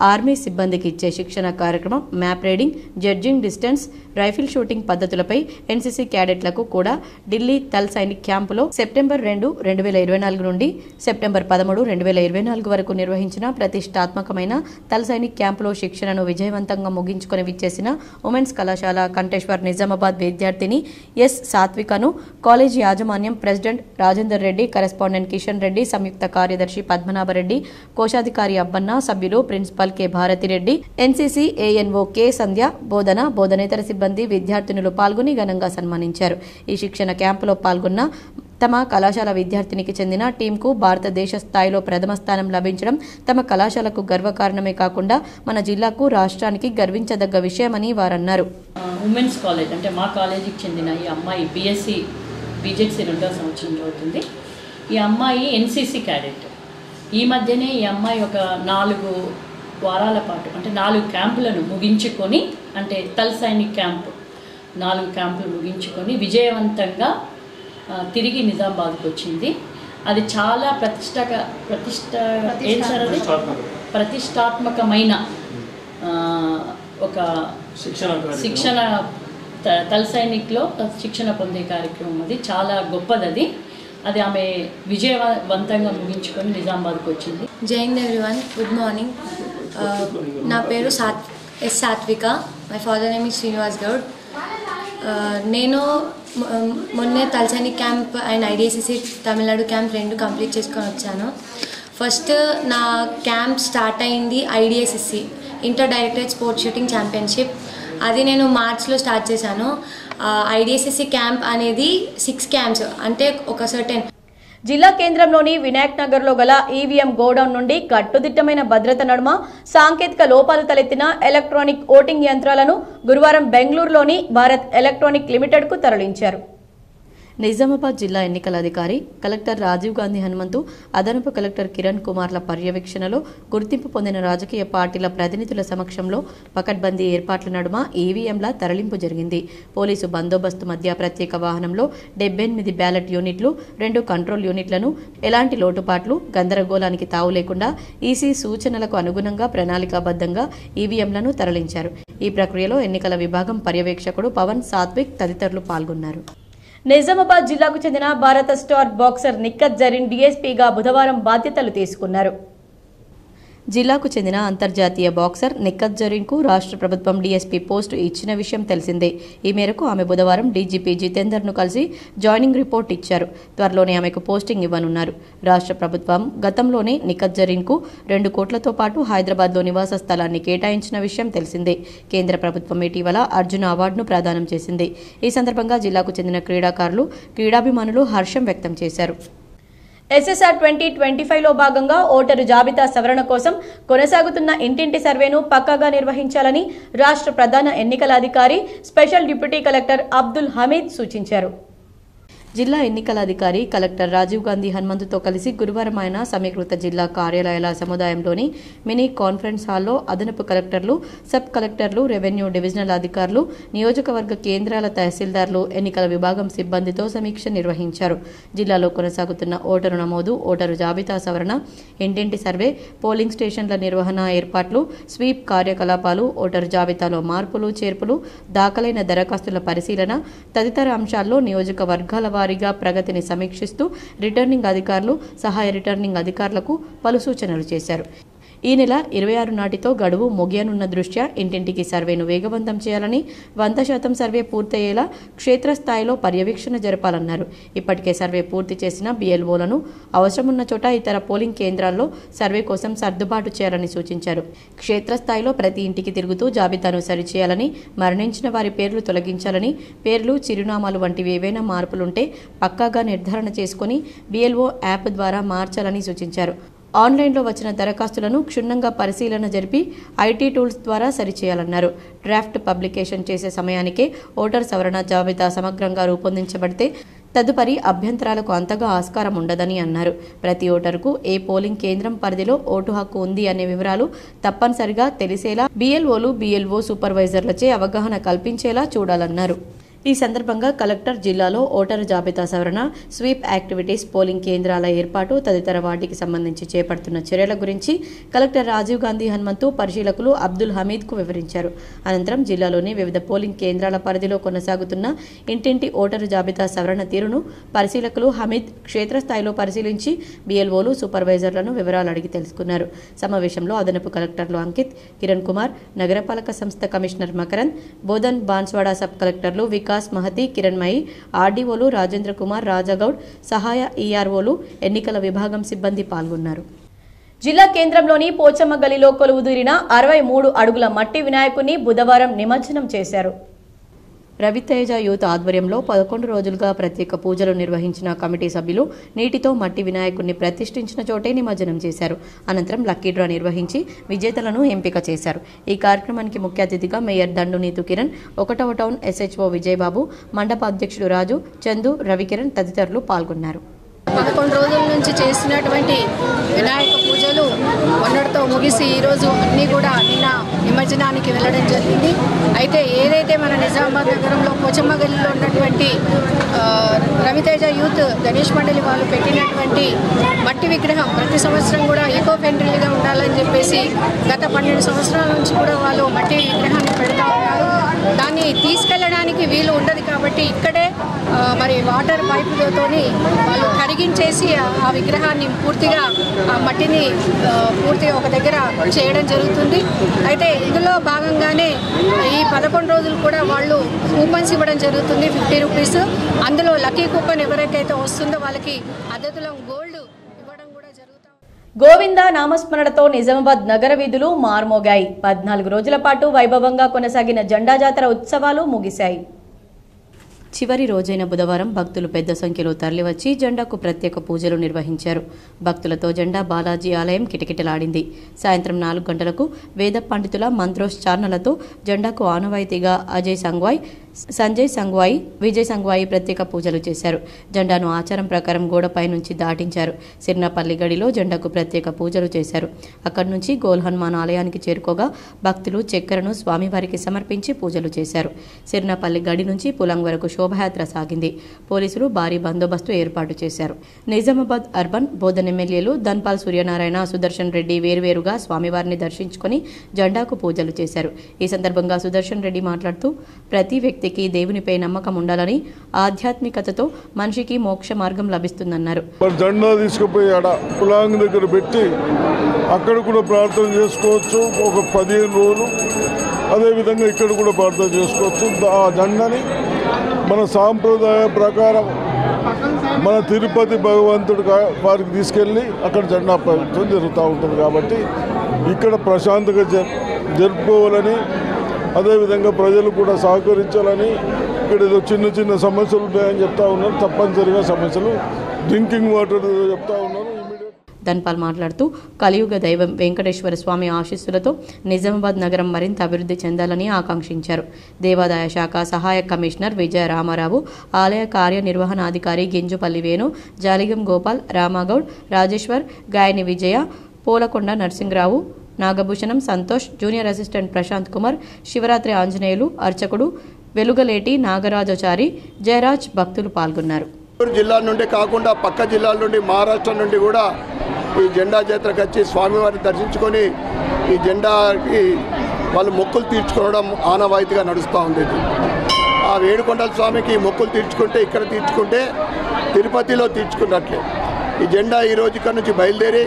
ఆర్మీ సిబ్బందికి ఇచ్చే శిక్షణ కార్యక్రమం, map reading, judging distance, rifle shooting పద్ధతులపై ఎన్సీసీ క్యాడెట్లకు కూడా ఢిల్లీ థల్ సైనిక్ క్యాంపులో సెప్టెంబర్ 2, 2024 నుండి సెప్టెంబర్ 13, 2024 వరకు నిర్వహించిన ప్రతిష్టాత్మకమైన థల్ సైనిక్ క్యాంపులో శిక్షణను విజయవంతంగా ముగించుకొని విచ్చేసిన ఉమెన్స్ కళాశాల కంటేశ్వర్ నిజామాబాద్ విద్యార్థిని ఎస్ సాత్వికను కాలేజ్ యాజమాన్యం ప్రెసిడెంట్ రాజేందర్ రెడ్డి, కరెస్పాండెంట్ కిషన్ రెడ్డి, సంయుక్త కార్యదర్శి పద్మనాభరెడ్డి, కోశాధికారి అబ్బన్న, సభ్యులు principal K Bharathireddy, NCC ANO K Sandhya, బోధనేతర సిబ్బంది, విద్యార్థినులు పాల్గొని ఘనంగా సన్మానించారు. ఈ శిక్షణ క్యాంపులో పాల్గొన్న తమ కళాశాల విద్యార్థినికి చెందిన టీంకు భారతదేశ స్థాయిలో ప్రథమ స్థానం లభించడం తమ కళాశాలకు గర్వకారణమే కాకుండా మన జిల్లాకు, రాష్ట్రానికి గర్వించదగ్గ విషయమని వారన్నారు. ఉమెన్స్ కాలేజ్ అంటే మా కాలేజీకి చెందిన ఈ అమ్మాయి బీఎస్సీ బీజెడ్సీ 2వ సంవత్సరం చదువుతుంది. ఈ అమ్మాయి ఎన్సీసీ క్యాడెట్. ఈ మధ్యనే ఈ అమ్మాయి ఒక 4 వారాల పాటు అంటే 4 క్యాంపులను ముగించుకొని, అంటే తల్ సైనిక్ క్యాంప్ 4 క్యాంపులు ముగించుకొని విజయవంతంగా తిరిగి నిజామాబాద్కు వచ్చింది. అది చాలా ప్రతిష్టాత్మకమైన ఒక శిక్షణ తల్ సైనిక్లో శిక్షణ పొందే కార్యక్రమం. అది చాలా గొప్పది. అది ఆమె విజయవంతంగా ముగించుకొని నిజామాబాద్కు వచ్చింది. జై హింద్ ఎవ్రీవన్, గుడ్ మార్నింగ్. నా పేరు S Sathvika. My father name is Srinivas Goud. నేను మొన్నే Thal Sainik camp and IDSSC Tamil Nadu camp 2 complete చేసుకొని వచ్చాను. ఫస్ట్ నా క్యాంప్ స్టార్ట్ అయింది IDSSC inter directorate sports shooting championship. అది నేను మార్చ్లో స్టార్ట్ చేశాను. ఐడిఎస్సిసి క్యాంప్ అనేది 6 క్యాంప్స్, అంటే ఒక సర్టెన్. జిల్లా కేంద్రంలోని వినాయక్ నగర్లో గల ఈవీఎం గోడౌన్ నుండి కట్టుదిట్టమైన భద్రత నడుమ సాంకేతిక లోపాలు తలెత్తిన ఎలక్ట్రానిక్ ఓటింగ్ యంత్రాలను గురువారం బెంగళూరులోని భారత్ ఎలక్ట్రానిక్ లిమిటెడ్కు తరలించారు. నిజామాబాద్ జిల్లా ఎన్నికల అధికారి కలెక్టర్ రాజీవ్ గాంధీ హనుమంతు, అదనపు కలెక్టర్ కిరణ్ కుమార్ల పర్యవేక్షణలో గుర్తింపు పొందిన రాజకీయ పార్టీల ప్రతినిధుల సమక్షంలో పకడ్బందీ ఏర్పాట్ల నడుమ ఈవీఎంల తరలింపు జరిగింది. పోలీసు బందోబస్తు మధ్య ప్రత్యేక వాహనంలో 78 బ్యాలెట్ యూనిట్లు, 2 కంట్రోల్ యూనిట్లను ఎలాంటి లోటుపాట్లు, గందరగోళానికి తావు లేకుండా ఈసీ సూచనలకు అనుగుణంగా ప్రణాళికాబద్ధంగా ఈవీఎంలను తరలించారు. ఈ ప్రక్రియలో ఎన్నికల విభాగం పర్యవేక్షకుడు పవన్ సాత్విక్ తదితరులు పాల్గొన్నారు. నిజామాబాద్ జిల్లాకు చెందిన భారత స్టార్ బాక్సర్ నిఖత్ జరీన్ డీఎస్పీగా బుధవారం బాధ్యతలు తీసుకున్నారు. జిల్లాకు చెందిన అంతర్జాతీయ బాక్సర్ నిఖత్ జరీన్కు రాష్ట్ర ప్రభుత్వం డీఎస్పీ పోస్టు ఇచ్చిన విషయం తెలిసిందే. ఈ మేరకు ఆమె బుధవారం డీజీపీ జితేందర్ను కలిసి జాయినింగ్ రిపోర్ట్ ఇచ్చారు. త్వరలోనే ఆమెకు పోస్టింగ్ ఇవ్వనున్నారు. రాష్ట్ర ప్రభుత్వం గతంలోనే నిఖత్ జరీన్కు 2 కోట్లతో పాటు హైదరాబాద్లో నివాస స్థలాన్ని కేటాయించిన విషయం తెలిసిందే. కేంద్ర ప్రభుత్వం ఇటీవల అర్జున అవార్డును ప్రదానం చేసింది. ఈ సందర్భంగా జిల్లాకు చెందిన క్రీడాకారులు, క్రీడాభిమానులు హర్షం వ్యక్తం చేశారు. ఎస్ఎస్ఆర్ 2025లో భాగంగా ఓటరు జాబితా సవరణ కోసం కొనసాగుతున్న ఇంటింటి సర్వేను పక్కాగా నిర్వహించాలని రాష్ట్ర ప్రధాన ఎన్నికల అధికారి special deputy collector Abdul Hameed సూచించారు. జిల్లా ఎన్నికల అధికారి కలెక్టర్ రాజీవ్ గాంధీ హనుమంతుతో కలిసి గురువారం ఆయన సమీకృత జిల్లా కార్యాలయాల సముదాయంలోని మినీ కాన్ఫరెన్స్ హాల్లో అదనపు కలెక్టర్లు, సబ్ కలెక్టర్లు, రెవెన్యూ డివిజనల్ అధికారులు, నియోజకవర్గ కేంద్రాల తహసీల్దార్లు, ఎన్నికల విభాగం సిబ్బందితో సమీక్ష నిర్వహించారు. జిల్లాలో కొనసాగుతున్న ఓటరు నమోదు, ఓటరు జాబితా సవరణ, ఇంటింటి సర్వే, పోలింగ్ స్టేషన్ల నిర్వహణ ఏర్పాట్లు, స్వీప్ కార్యకలాపాలు, ఓటరు జాబితాలో మార్పులు, చేర్పులు, దాఖలైన దరఖాస్తుల పరిశీలన తదితర అంశాల్లో నియోజకవర్గాల వారీగా ప్రగతిని సమీక్షిస్తూ రిటర్నింగ్ అధికారులు, సహాయ రిటర్నింగ్ అధికారులకు పలు సూచనలు చేశారు. ఈ నెల 26 నాటితో గడువు ముగియనున్న దృష్ట్యా ఇంటింటికి సర్వేను వేగవంతం చేయాలని, 100% సర్వే పూర్తయ్యేలా క్షేత్రస్థాయిలో పర్యవేక్షణ జరపాలన్నారు. ఇప్పటికే సర్వే పూర్తి చేసిన బిఎల్ఓలను అవసరమున్న చోట ఇతర పోలింగ్ కేంద్రాల్లో సర్వే కోసం సర్దుబాటు చేయాలని సూచించారు. క్షేత్రస్థాయిలో ప్రతి ఇంటికి తిరుగుతూ జాబితాను సరిచేయాలని, మరణించిన వారి పేర్లు తొలగించాలని, పేర్లు, చిరునామాలు వంటివి ఏవైనా మార్పులుంటే పక్కాగా నిర్ధారణ చేసుకుని బిఎల్ఓ యాప్ ద్వారా మార్చాలని సూచించారు. ఆన్లైన్లో వచ్చిన దరఖాస్తులను క్షుణ్ణంగా పరిశీలన జరిపి ఐటీ టూల్స్ ద్వారా సరిచేయాలన్నారు. డ్రాఫ్ట్ పబ్లికేషన్ చేసే సమయానికే ఓటర్ సవరణ జాబితా సమగ్రంగా రూపొందించబడితే తదుపరి అభ్యంతరాలకు అంతగా ఆస్కారం ఉండదని అన్నారు. ప్రతి ఓటరుకు ఏ పోలింగ్ కేంద్రం పరిధిలో ఓటు హక్కు ఉంది అనే వివరాలు తప్పనిసరిగా తెలిసేలా బిఎల్ఓలు, బిఎల్ఓ సూపర్వైజర్లచే అవగాహన కల్పించేలా చూడాలన్నారు. ఈ సందర్భంగా కలెక్టర్ జిల్లాలో ఓటరు జాబితా సవరణ, స్వీప్ యాక్టివిటీస్, పోలింగ్ కేంద్రాల ఏర్పాటు తదితర వాటికి సంబంధించి చేపడుతున్న చర్యల గురించి కలెక్టర్ రాజీవ్ గాంధీ హనుమంతు పరిశీలకులు అబ్దుల్ హమీద్కు వివరించారు. అనంతరం జిల్లాలోని వివిధ పోలింగ్ కేంద్రాల పరిధిలో కొనసాగుతున్న ఇంటింటి ఓటరు జాబితా సవరణ తీరును పరిశీలకులు హమీద్ క్షేత్రస్థాయిలో పరిశీలించి బిఎల్ఓలు, సూపర్వైజర్లను వివరాలు అడిగి తెలుసుకున్నారు. సమావేశంలో అదనపు కలెక్టర్లు అంకిత్, కిరణ్ కుమార్, నగరపాలక సంస్థ కమిషనర్ మకరంద్, బోధన్, బాన్స్వాడ సబ్ కలెక్టర్లు వికాస్ మహతి, కిరణ్మయి, ఆర్డీఓలు రాజేంద్ర కుమార్, రాజాగౌడ్, సహాయ ఈఆర్ఓలు, ఎన్నికల విభాగం సిబ్బంది పాల్గొన్నారు. జిల్లా కేంద్రంలోని పోచమ్మ గలిలో కొలువుదీరిన 63 అడుగుల మట్టి వినాయకుని బుధవారం నిమజ్జనం చేశారు. రవితేజ యూత్ ఆధ్వర్యంలో 11 రోజులుగా ప్రత్యేక పూజలు నిర్వహించిన కమిటీ సభ్యులు నీటితో మట్టి వినాయకుడిని ప్రతిష్ఠించిన చోటే నిమజ్జనం చేశారు. అనంతరం లక్కీ డ్రా నిర్వహించి విజేతలను ఎంపిక చేశారు. ఈ కార్యక్రమానికి ముఖ్య అతిథిగా మేయర్ దండు నీతు కిరణ్, 1వ టౌన్ SHO విజయబాబు, మండప అధ్యక్షుడు రాజు, చందు, రవికిరణ్ తదితరులు పాల్గొన్నారు. 11 రోజుల నుంచి చేసినటువంటి వినాయక పూజలు మొన్నటితో ముగిసి ఈరోజు అన్నీ కూడా నిన్న నిమజ్జనానికి వెళ్ళడం జరిగింది. అయితే ఏదైతే మన నిజామాబాద్ నగరంలో పోచమ్మగల్లిలో ఉన్నటువంటి రవితేజ యూత్ గణేష్ మండలి వాళ్ళు పెట్టినటువంటి మట్టి విగ్రహం ప్రతి సంవత్సరం కూడా ఈకో ఫ్రెండ్లీగా ఉండాలని చెప్పేసి గత 12 సంవత్సరాల నుంచి కూడా వాళ్ళు మట్టి విగ్రహాన్ని పెడతా ఉన్నారు. దాన్ని తీసుకెళ్ళడానికి వీలు ఉండదు కాబట్టి ఇక్కడే మరి వాటర్ పైపులతోని వాళ్ళు కడిగించేసి ఆ విగ్రహాన్ని పూర్తిగా ఆ మట్టిని పూర్తిగా ఒక దగ్గర చేయడం జరుగుతుంది. అయితే ఇందులో భాగంగానే ఈ 11 రోజులు కూడా వాళ్ళు కూపన్స్ ఇవ్వడం జరుగుతుంది, 50 రూపీస్. అందులో లక్కీ కూపన్ ఎవరికైతే వస్తుందో వాళ్ళకి అద్దెతులం గోల్డ్ ఇవ్వడం కూడా జరుగుతుంది. గోవింద నామస్మరణతో నిజామాబాద్ నగర వీధులు మార్మోగాయి. 14 రోజుల పాటు వైభవంగా కొనసాగిన జెండా జాతర ఉత్సవాలు ముగిశాయి. చివరి రోజైన బుధవారం భక్తులు పెద్ద సంఖ్యలో తరలివచ్చి జెండాకు ప్రత్యేక పూజలు నిర్వహించారు. భక్తులతో జెండా బాలాజీ ఆలయం కిటకిటలాడింది. సాయంత్రం 4 గంటలకు వేద పండితుల మంత్రోచ్చారణలతో జెండాకు ఆనవాయితీగా అజయ్ సంగ్వాయ్, సంజయ్ సంగ్వాయి, విజయ్ సంగ్వాయి ప్రత్యేక పూజలు చేశారు. జెండాను ఆచారం ప్రకారం గోడపై నుంచి దాటించారు. సిర్నాపల్లి గడిలో జెండాకు ప్రత్యేక పూజలు చేశారు. అక్కడి నుంచి గోల్ హనుమాన్ ఆలయానికి చేరుకోగా భక్తులు చక్కెరను స్వామివారికి సమర్పించి పూజలు చేశారు. సిర్నాపల్లి గడి నుంచి పులంగ్ వరకు శోభయాత్ర సాగింది. పోలీసులు భారీ బందోబస్తు ఏర్పాటు చేశారు. నిజామాబాద్ అర్బన్ బోధన్ ఎమ్మెల్యేలు ధన్పాల్ సూర్యనారాయణ, సుదర్శన్ రెడ్డి వేరువేరుగా స్వామివారిని దర్శించుకుని జెండాకు పూజలు చేశారు. ఈ సందర్భంగా సుదర్శన్ రెడ్డి మాట్లాడుతూ ప్రతి వ్యక్తికి దేవునిపై నమ్మకం ఉండాలని, ఆధ్యాత్మికతతో మనిషికి మోక్ష మార్గం లభిస్తుందన్నారు. జెండా తీసుకుపోయి ఆడ పులాంగ్ దగ్గర పెట్టి అక్కడ కూడా ప్రార్థన చేసుకోవచ్చు ఒక 15 రోజులు. అదేవిధంగా ఇక్కడ కూడా ప్రార్థన చేసుకోవచ్చు. ఆ జెండాని మన సాంప్రదాయ ప్రకారం మన తిరుపతి భగవంతుడు వారికి తీసుకెళ్ళి అక్కడ జెండా ప్రవేశం జరుగుతూ ఉంటుంది. కాబట్టి ఇక్కడ ప్రశాంతంగా జరుపుకోవాలని, అదేవిధంగా ప్రజలు కూడా సహకరించాలని, ఇక్కడ ఏదో చిన్న చిన్న సమస్యలు ఉన్నాయని చెప్తా ఉన్నారు. తప్పనిసరిగా సమస్యలు డ్రింకింగ్ వాటర్ చెప్తా ఉన్నారు. ధన్పాల్ మాట్లాడుతూ కలియుగ దైవం వెంకటేశ్వర స్వామి ఆశీస్సులతో నిజామాబాద్ నగరం మరింత అభివృద్ధి చెందాలని ఆకాంక్షించారు. దేవాదాయ శాఖ సహాయ కమిషనర్ విజయ రామారావు, ఆలయ కార్యనిర్వహణాధికారి గింజుపల్లి వేణు, జాలిగం గోపాల్, రామాగౌడ్, రాజేశ్వర్, గాయని విజయ, పోలకొండ నరసింహరావు, నాగభూషణం సంతోష్, జూనియర్ అసిస్టెంట్ ప్రశాంత్ కుమార్, శివరాత్రి ఆంజనేయులు, అర్చకుడు వెలుగలేటి నాగరాజాచారి, జయరాజ్ భక్తులు పాల్గొన్నారు. జిల్లా నుండి కాకుండా పక్క జిల్లాల నుండి, మహారాష్ట్ర నుండి కూడా ఈ జెండా జాతరకు వచ్చి స్వామివారిని దర్శించుకొని ఈ జెండాకి వాళ్ళు మొక్కులు తీర్చుకోవడం ఆనవాయితీగా నడుస్తూ ఉండేది. ఆ వేడుకొండల స్వామికి మొక్కులు తీర్చుకుంటే, ఇక్కడ తీర్చుకుంటే తిరుపతిలో తీర్చుకున్నట్లే. ఈ జెండా ఈరోజు ఇక్కడ నుంచి బయలుదేరి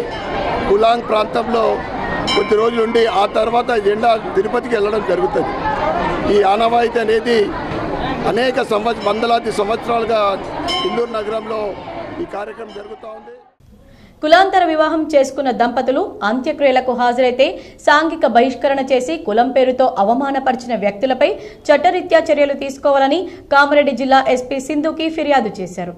కులాంగ్ ప్రాంతంలో కొద్ది రోజులు ఉండి ఆ తర్వాత జెండా తిరుపతికి వెళ్ళడం జరుగుతుంది. ఈ ఆనవాయితీ అనేది అనేక వందలాది సంవత్సరాలుగా ఇందూరు నగరంలో ఈ కార్యక్రమం జరుగుతూ ఉంది. కులాంతర వివాహం చేసుకున్న దంపతులు అంత్యక్రియలకు హాజరైతే సాంఘిక బహిష్కరణ చేసి కులం పేరుతో అవమానపరిచిన వ్యక్తులపై చట్టరీత్యా చర్యలు తీసుకోవాలని కామారెడ్డి జిల్లా ఎస్పీ సింధుకి ఫిర్యాదు చేశారు.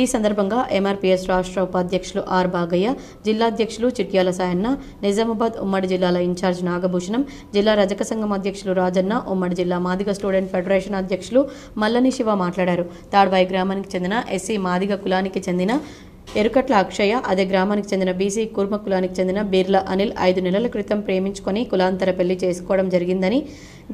ఈ సందర్భంగా ఎంఆర్పీఎస్ రాష్ట్ర ఉపాధ్యక్షులు ఆర్ బాగయ్య, జిల్లాధ్యక్షులు చిట్యాల సాయన్న, నిజామాబాద్ ఉమ్మడి జిల్లాల ఇన్ఛార్జ్ నాగభూషణం, జిల్లా రజక సంఘం అధ్యక్షులు రాజన్న, ఉమ్మడి జిల్లా మాదిగ స్టూడెంట్ ఫెడరేషన్ అధ్యక్షులు మల్లని శివ మాట్లాడారు. తాడ్వాయి గ్రామానికి చెందిన ఎస్సీ మాదిగ కులానికి చెందిన ఎరుకట్ల అక్షయ, అదే గ్రామానికి చెందిన బీసీ కుర్మ కులానికి చెందిన బీర్ల అనిల్ 5 నెలల క్రితం ప్రేమించుకొని కులాంతర పెళ్లి చేసుకోవడం జరిగిందని,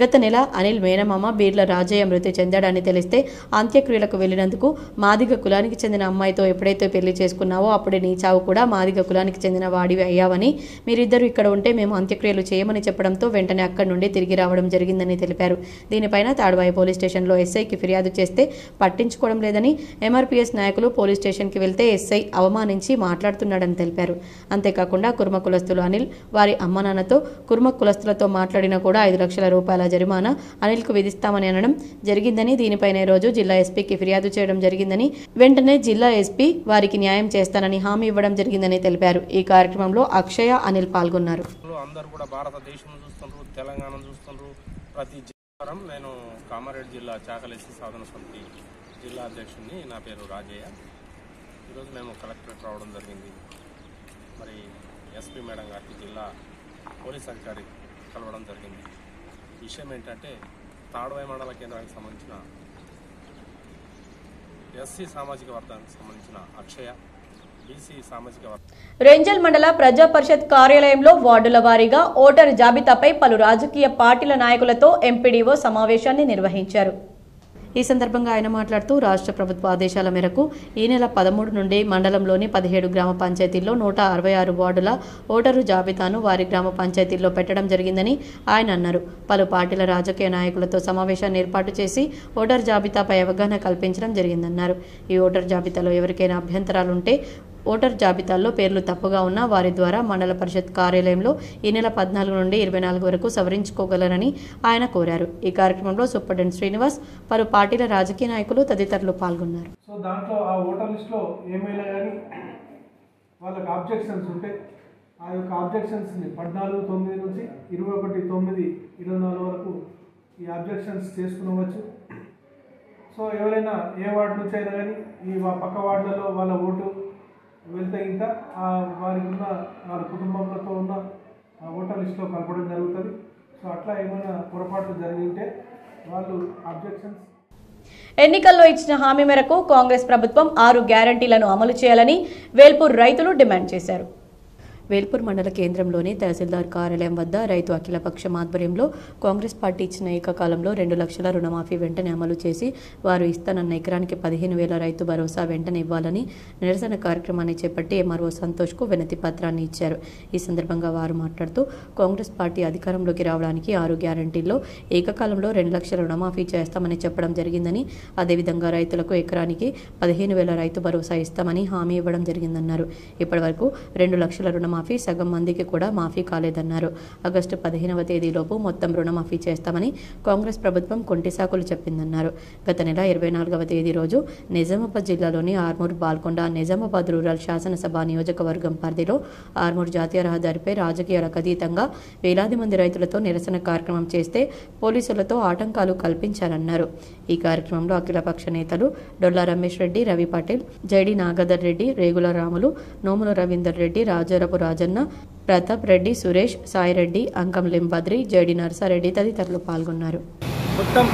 గత నెల అనిల్ మేనమామ బీర్ల రాజయ్య మృతి చెందాడని తెలిస్తే అంత్యక్రియలకు వెళ్లినందుకు మాదిగ కులానికి చెందిన అమ్మాయితో ఎప్పుడైతే పెళ్లి చేసుకున్నావో అప్పుడే నీ చావు కూడా మాదిగ కులానికి చెందిన వాడివి అయ్యావని, మీరిద్దరూ ఇక్కడ ఉంటే మేము అంత్యక్రియలు చేయమని చెప్పడంతో వెంటనే అక్కడి నుండి తిరిగి రావడం జరిగిందని తెలిపారు. దీనిపైన తాడ్వాయి పోలీస్ స్టేషన్లో ఎస్ఐకి ఫిర్యాదు చేస్తే పట్టించుకోవడం లేదని, ఎంఆర్పీఎస్ నాయకులు పోలీస్ స్టేషన్కి వెళ్తే ఎస్ఐ అవమానించి మాట్లాడుతున్నాడని తెలిపారు. అంతేకాకుండా కుర్మ కులస్తులు అనిల్ వారి అమ్మ నాన్నతో కుర్మ కులస్తులతో మాట్లాడినా కూడా 5 లక్షల రూపాయల జరిమానా అనిల్కు విధిస్తామని అనడం జరిగిందని, దీనిపైనే రోజు జిల్లా ఎస్పీకి ఫిర్యాదు చేయడం జరిగిందని, వెంటనే జిల్లా ఎస్పీ వారికి న్యాయం చేస్తానని హామీ ఇవ్వడం జరిగిందని తెలిపారు. ఈ కార్యక్రమంలో అక్షయ, అనిల్ పాల్గొన్నారు. నేను కామారెడ్డి జిల్లా చాకలేసి సాధన సమితి జిల్లా అధ్యక్షుడిని. నా పేరు రాజయ్య. ఈరోజు మేము కలెక్టరేట్ రావడం జరిగింది. మరి ఎస్పీ మేడం గారికి జిల్లా పోలీస్ అధికారి కలవడం జరిగింది. విషయం ఏంటంటే తాడవాయి మండల కేంద్రానికి సంబంధించిన ఎస్సీ సామాజిక వర్గానికి సంబంధించిన అక్షయ, బీసీ సామాజిక వర్గం రెంజల్ మండల ప్రజా పరిషత్ కార్యాలయంలో వార్డుల వారీగా ఓటరు జాబితాపై పలు రాజకీయ పార్టీల నాయకులతో ఎంపీడీఓ సమావేశాన్ని నిర్వహించారు. ఈ సందర్భంగా ఆయన మాట్లాడుతూ రాష్ట్ర ప్రభుత్వ ఆదేశాల మేరకు ఈ నెల 13 నుండి మండలంలోని 17 గ్రామ పంచాయతీల్లో 166 వార్డుల ఓటరు జాబితాను వారి గ్రామ పంచాయతీల్లో పెట్టడం జరిగిందని ఆయన అన్నారు. పలు పార్టీల రాజకీయ నాయకులతో సమావేశాన్ని ఏర్పాటు చేసి ఓటరు జాబితాపై అవగాహన కల్పించడం జరిగిందన్నారు. ఈ ఓటరు జాబితాలో ఎవరికైనా అభ్యంతరాలుంటే ఓటర్ జాబితాల్లో పేర్లు తప్పుగా ఉన్నా వారి ద్వారా మండల పరిషత్ కార్యాలయంలో ఈ నెల 14 నుండి 24 వరకు సవరించుకోగలరని ఆయన కోరారు. ఈ కార్యక్రమంలో సూపరింటెండెంట్ శ్రీనివాస్, పలు పార్టీల రాజకీయ నాయకులు తదితరులు పాల్గొన్నారు. సో దాంట్లో ఆ ఓటర్ లిస్ట్లో ఏమైనా కానీ వాళ్ళకి ఆబ్జెక్షన్స్ ఉంటే ఆ యొక్క ఆబ్జెక్షన్స్ని 14/9 నుంచి 21/9/24 వరకు ఈ ఆబ్జెక్షన్స్ చేసుకునవచ్చు. సో ఎవరైనా ఏ వార్డు నుంచి అయినా కానీ ఈ పక్క వార్డులలో వాళ్ళ ఓటు వెళ్తే ఇంకా వారికి ఉన్న వాళ్ళ కుటుంబంలో ఉన్న ఓటర్ లిస్టులో కలపడం జరుగుతుంది. సో అట్లా ఏమైనా పొరపాట్లు జరిగి ఉంటే వాళ్ళు ఆబ్జెక్షన్స్. ఎన్నికల్లో ఇచ్చిన హామీ మేరకు కాంగ్రెస్ ప్రభుత్వం 6 గ్యారంటీలను అమలు చేయాలని వేల్పూర్ రైతులు డిమాండ్ చేశారు. వేల్పూర్ మండల కేంద్రంలోని తహసీల్దార్ కార్యాలయం వద్ద రైతు అఖిలపక్షం ఆధ్వర్యంలో కాంగ్రెస్ పార్టీ ఇచ్చిన ఏకకాలంలో 2 లక్షల రుణమాఫీ వెంటనే అమలు చేసి వారు ఇస్తానన్న ఎకరానికి 15,000 రైతు భరోసా వెంటనే ఇవ్వాలని నిరసన కార్యక్రమాన్ని చేపట్టి ఎంఆర్ఓ సంతోష్కు వినతి పత్రాన్ని ఇచ్చారు. ఈ సందర్భంగా వారు మాట్లాడుతూ కాంగ్రెస్ పార్టీ అధికారంలోకి రావడానికి 6 గ్యారంటీల్లో ఏకకాలంలో 2 లక్షల రుణమాఫీ చేస్తామని చెప్పడం జరిగిందని, అదేవిధంగా రైతులకు ఎకరానికి 15,000 రైతు భరోసా ఇస్తామని హామీ ఇవ్వడం జరిగిందన్నారు. ఇప్పటి వరకు 2 లక్షల రుణమాఫీ సగం మందికి కూడా మాఫీ కాలేదన్నారు. ఆగస్టు 15వ తేదీలోపు మొత్తం రుణమాఫీ చేస్తామని కాంగ్రెస్ ప్రభుత్వం కొంటి సాకులు చెప్పిందన్నారు. గత నెల 24వ తేదీ రోజు నిజామాబాద్ జిల్లాలోని ఆర్మూర్, బాల్కొండ, నిజామాబాద్ రూరల్ శాసనసభ నియోజకవర్గం పరిధిలో ఆర్మూర్ జాతీయ రహదారిపై రాజకీయాలకు అతీతంగా వేలాది మంది రైతులతో నిరసన కార్యక్రమం చేస్తే పోలీసులతో ఆటంకాలు కల్పించారన్నారు. ఈ కార్యక్రమంలో అఖిలపక్ష నేతలు డొల్లా రమేష్ రెడ్డి, రవి పటేల్, జైడి నాగదర్ రెడ్డి, రేగుల రాములు, నోముల రవీందర్ రెడ్డి, రాజారపు రాజన్న, ప్రతాప్ రెడ్డి, సురేష్, సాయిరెడ్డి, అంకం లింబద్రి, జేడి నర్సారెడ్డి తదితరులు పాల్గొన్నారు. మొత్తం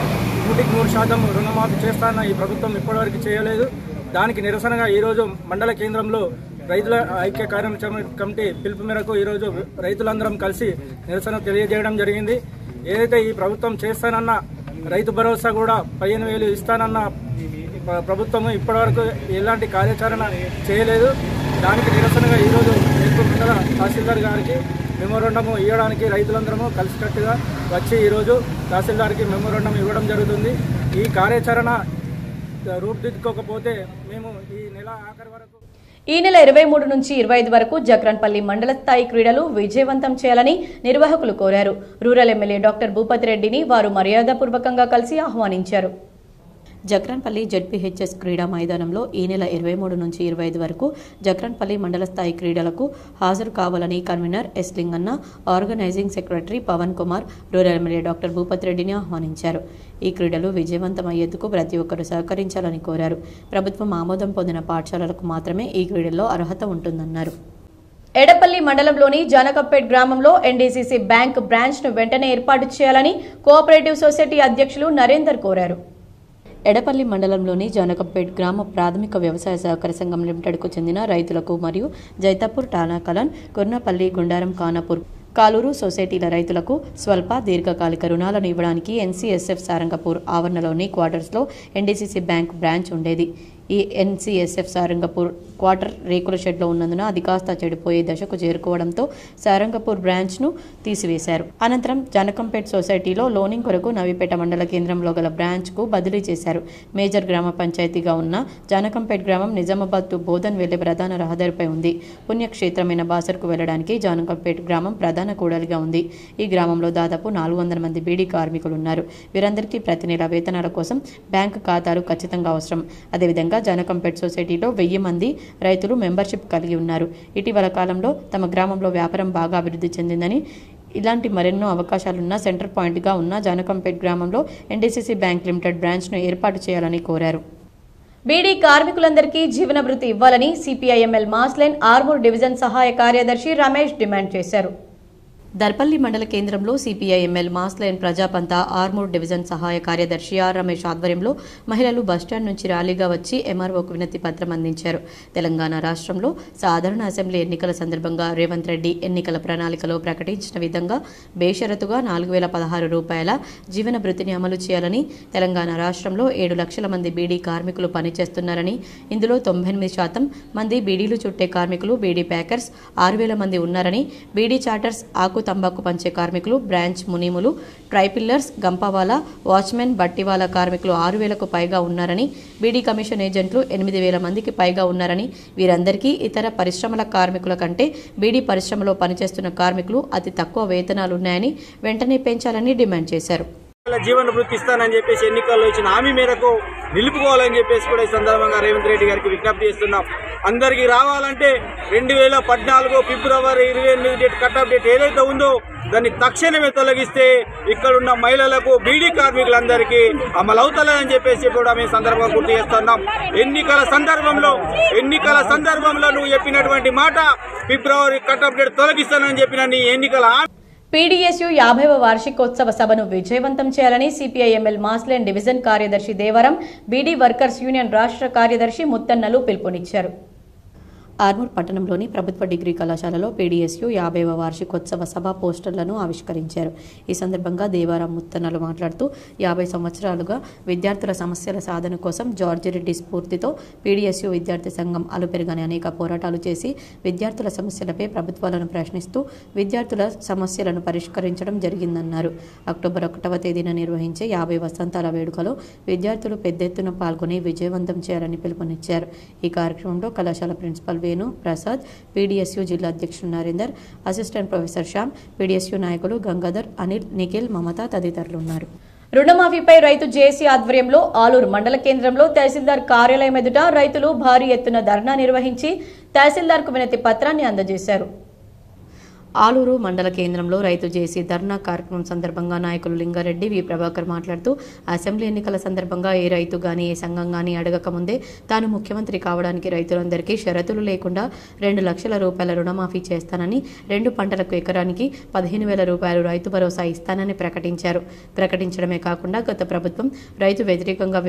100% రుణమాఫీ చేస్తానన్న ఈ ప్రభుత్వం ఇప్పటివరకు చేయలేదు. దానికి నిరసనగా ఈరోజు మండల కేంద్రంలో రైతుల ఐక్య కార్యాచరణ కమిటీ పిలుపు మేరకు ఈరోజు రైతులందరం కలిసి నిరసన తెలియజేయడం జరిగింది. ఏదైతే ఈ ప్రభుత్వం చేస్తానన్న రైతు భరోసా కూడా 15,000 ఇస్తానన్న ప్రభుత్వం ఇప్పటివరకు ఎలాంటి కార్యాచరణ చేయలేదు. దానికి నిరసనగా ఈరోజు వేల్పూర్ మండల తహసీల్దార్ గారికి మెమోరాండం ఇవ్వడానికి రైతులందరము కలిసికట్టుగా వచ్చి ఈరోజు తహసీల్దార్కి మెమోరాండం ఇవ్వడం జరుగుతుంది. ఈ కార్యాచరణ రూపుదిద్దుకోకపోతే మేము ఈ నెల ఆఖరి వరకు ఈ నెల 23 నుంచి 25 వరకు జక్రన్పల్లి మండల స్థాయి క్రీడలు విజయవంతం చేయాలని నిర్వాహకులు కోరారు. రూరల్ ఎమ్మెల్యే డాక్టర్ భూపతి రెడ్డిని వారు మర్యాదపూర్వకంగా కలిసి ఆహ్వానించారు. జక్రన్పల్లి జెడ్పీహెచ్ఎస్ క్రీడా మైదానంలో ఈ నెల 23 నుంచి 25 వరకు జక్రన్పల్లి మండల స్థాయి క్రీడలకు హాజరు కావాలని convener S Linganna, organising secretary Pavan Kumar rural MLA doctor Bhupathi రెడ్డిని ఆహ్వానించారు. ఈ క్రీడలు విజయవంతమయ్యేందుకు ప్రతి ఒక్కరూ సహకరించాలని కోరారు. ప్రభుత్వం ఆమోదం పొందిన పాఠశాలలకు మాత్రమే ఈ క్రీడల్లో అర్హత ఉంటుందన్నారు. ఎడపల్లి మండలంలోని జానకంపేట్ గ్రామంలో ఎన్డీసీసీ బ్యాంక్ బ్రాంచ్ను వెంటనే ఏర్పాటు చేయాలని కోఆపరేటివ్ సొసైటీ అధ్యక్షులు నరేందర్ కోరారు. ఎడపల్లి మండలంలోని జానకంపేట్ గ్రామ ప్రాథమిక వ్యవసాయ సహకార సంఘం లిమిటెడ్కు చెందిన రైతులకు మరియు జైతాపూర్, టానాకలన్, కుర్నపల్లి, గుండారం, ఖానాపూర్, కాలూరు సొసైటీల రైతులకు స్వల్ప దీర్ఘకాలిక రుణాలను ఇవ్వడానికి ఎన్సీఎస్ఎఫ్ సారంగపూర్ ఆవరణలోని క్వార్టర్స్లో ఎన్డీసీసీ బ్యాంక్ బ్రాంచ్ ఉండేది. ఈ ఎన్సీఎస్ఎఫ్ సారంగపూర్ క్వార్టర్ రేకుల షెడ్లో ఉన్నందున అది కాస్త చెడిపోయే దశకు చేరుకోవడంతో సారంగపూర్ బ్రాంచ్ను తీసివేశారు. అనంతరం జానకంపేట్ సొసైటీలో లోనింగ్ కొరకు నవీపేట మండల కేంద్రంలో గల బ్రాంచ్కు బదిలీ చేశారు. మేజర్ గ్రామ పంచాయతీగా ఉన్న జానకంపేట్ గ్రామం నిజామాబాద్ టు బోధన్ వెళ్లే ప్రధాన రహదారిపై ఉంది. పుణ్యక్షేత్రమైన బాసర్కు వెళ్లడానికి జానకంపేట్ గ్రామం ప్రధాన కూడలిగా ఉంది. ఈ గ్రామంలో దాదాపు 400 మంది బీడీ కార్మికులున్నారు. వీరందరికీ ప్రతి నెల వేతనాల కోసం బ్యాంకు ఖాతాలు ఖచ్చితంగా అవసరం. అదేవిధంగా జానకంపేట్ సొసైటీలో 1000 మంది రైతులు మెంబర్షిప్ కలిగి ఉన్నారు. ఇటీవల కాలంలో తమ గ్రామంలో వ్యాపారం బాగా అభివృద్ధి చెందిందని ఇలాంటి మరెన్నో అవకాశాలున్న సెంటర్ పాయింట్గా ఉన్న జానకంపేట్ గ్రామంలో ఎన్డీసీసీ బ్యాంక్ లిమిటెడ్ బ్రాంచ్ను ఏర్పాటు చేయాలని కోరారు. బీడీ కార్మికులందరికీ జీవనభృతి ఇవ్వాలని సిపిఐఎంఎల్ మాస్లైన్ ఆర్మూర్ డివిజన్ సహాయ కార్యదర్శి రమేష్ డిమాండ్ చేశారు. దర్పల్లి మండల కేంద్రంలో సిపిఐఎంఎల్ మాస్లైన్ ప్రజాపంత ఆర్మూర్ డివిజన్ సహాయ కార్యదర్శి ఆర్ రమేష్ ఆధ్వర్యంలో మహిళలు బస్టాండ్ నుంచి ర్యాలీగా వచ్చి ఎంఆర్ఓకు వినతి పత్రం అందించారు. తెలంగాణ రాష్ట్రంలో సాధారణ అసెంబ్లీ ఎన్నికల సందర్భంగా రేవంత్ రెడ్డి ఎన్నికల ప్రణాళికలో ప్రకటించిన విధంగా బేషరతుగా 4,016 రూపాయల జీవన భృతిని అమలు చేయాలని, తెలంగాణ రాష్ట్రంలో 7 లక్షల మంది బీడీ కార్మికులు పనిచేస్తున్నారని, ఇందులో 98% మంది బీడీలు చుట్టే కార్మికులు, బీడీ ప్యాకర్స్ 6,000 మంది ఉన్నారని, బీడీ చార్టర్స్, ఆకు తంబాకు పంచే కార్మికులు, బ్రాంచ్ మునీములు, ట్రైపిల్లర్స్, గంపవాలా, వాచ్మెన్, బట్టివాలా కార్మికులు 6,000కు పైగా ఉన్నారని, బీడీ కమిషన్ ఏజెంట్లు 8,000 మందికి పైగా ఉన్నారని, వీరందరికీ ఇతర పరిశ్రమల కార్మికుల కంటే బీడీ పరిశ్రమలో పనిచేస్తున్న కార్మికులు అతి తక్కువ వేతనాలున్నాయని వెంటనే పెంచాలని డిమాండ్ చేశారు. జీవన వృత్తి ఇస్తానని చెప్పేసి ఎన్నికల్లో ఇచ్చిన హామీ మేరకు నిలుపుకోవాలని చెప్పేసి కూడా ఈ సందర్భంగా రేవంత్ రెడ్డి గారికి విజ్ఞప్తి చేస్తున్నాం. అందరికీ రావాలంటే 2014 ఫిబ్రవరి 28 డేట్ కట్ ఆఫ్ డేట్ ఏదైతే ఉందో దాన్ని తక్షణమే తొలగిస్తే ఇక్కడున్న మహిళలకు, బీడీ కార్మికులందరికీ అమలవుతలేదని చెప్పేసి కూడా మేము సందర్భంగా గుర్తు చేస్తున్నాం. ఎన్నికల సందర్భంలో నువ్వు చెప్పినటువంటి మాట ఫిబ్రవరి కట్ ఆఫ్ డేట్ తొలగిస్తానని చెప్పిన నీ ఎన్నికల పీడీఎస్యు 50వ వార్షికోత్సవ సభను విజయవంతం చేయాలని సిపిఐఎంఎల్ మాస్లైన్ డివిజన్ కార్యదర్శి దేవరం, బీడీ వర్కర్స్ యూనియన్ రాష్ట్ర కార్యదర్శి ముత్తన్నలు పిలుపునిచ్చారు. ఆర్మూర్ పట్టణంలోని ప్రభుత్వ డిగ్రీ కళాశాలలో పీడీఎస్యు 50వ వార్షికోత్సవ సభ పోస్టర్లను ఆవిష్కరించారు. ఈ సందర్భంగా దేవారం ముత్తన్నలు మాట్లాడుతూ 50 సంవత్సరాలుగా విద్యార్థుల సమస్యల సాధన కోసం జార్జిరెడ్డి స్ఫూర్తితో పీడీఎస్యు విద్యార్థి సంఘం అలుపెరుగని అనేక పోరాటాలు చేసి విద్యార్థుల సమస్యలపై ప్రభుత్వాలను ప్రశ్నిస్తూ విద్యార్థుల సమస్యలను పరిష్కరించడం జరిగిందన్నారు. అక్టోబర్ 1వ తేదీన నిర్వహించే 50 వసంతాల వేడుకలో విద్యార్థులు పెద్ద ఎత్తున పాల్గొని విజయవంతం చేయాలని పిలుపునిచ్చారు. ఈ కార్యక్రమంలో కళాశాల ప్రిన్సిపల్ వేణు ప్రసాద్, పీడీఎస్యు జిల్లా అధ్యక్షుడు Narender, assistant professor Shyam, PDSU నాయకులు గంగాధర్, అనిల్, నిఖిల్, మమత తదితరులు ఉన్నారు. రుణమాఫీపై రైతు జేసీ ఆధ్వర్యంలో ఆలూరు మండల కేంద్రంలో తహసీల్దార్ కార్యాలయం ఎదుట రైతులు భారీ ఎత్తున ధర్నా నిర్వహించి తహసీల్దార్కు వినతి పత్రాన్ని అందజేశారు. ఆలూరు మండల కేంద్రంలో రైతు జేసీ ధర్నా కార్యక్రమం సందర్భంగా నాయకులు లింగారెడ్డి, వి ప్రభాకర్ మాట్లాడుతూ అసెంబ్లీ ఎన్నికల సందర్భంగా ఏ రైతు గాని ఏ సంఘం గాని అడగక ముందే తాను ముఖ్యమంత్రి కావడానికి రైతులందరికీ షరతులు లేకుండా 2 లక్షల రూపాయల రుణమాఫీ చేస్తానని, 2 పంటలకు ఎకరానికి 15,000 రూపాయలు రైతు భరోసా ఇస్తానని ప్రకటించారు. ప్రకటించడమే కాకుండా గత ప్రభుత్వం రైతు వ్యతిరేకంగా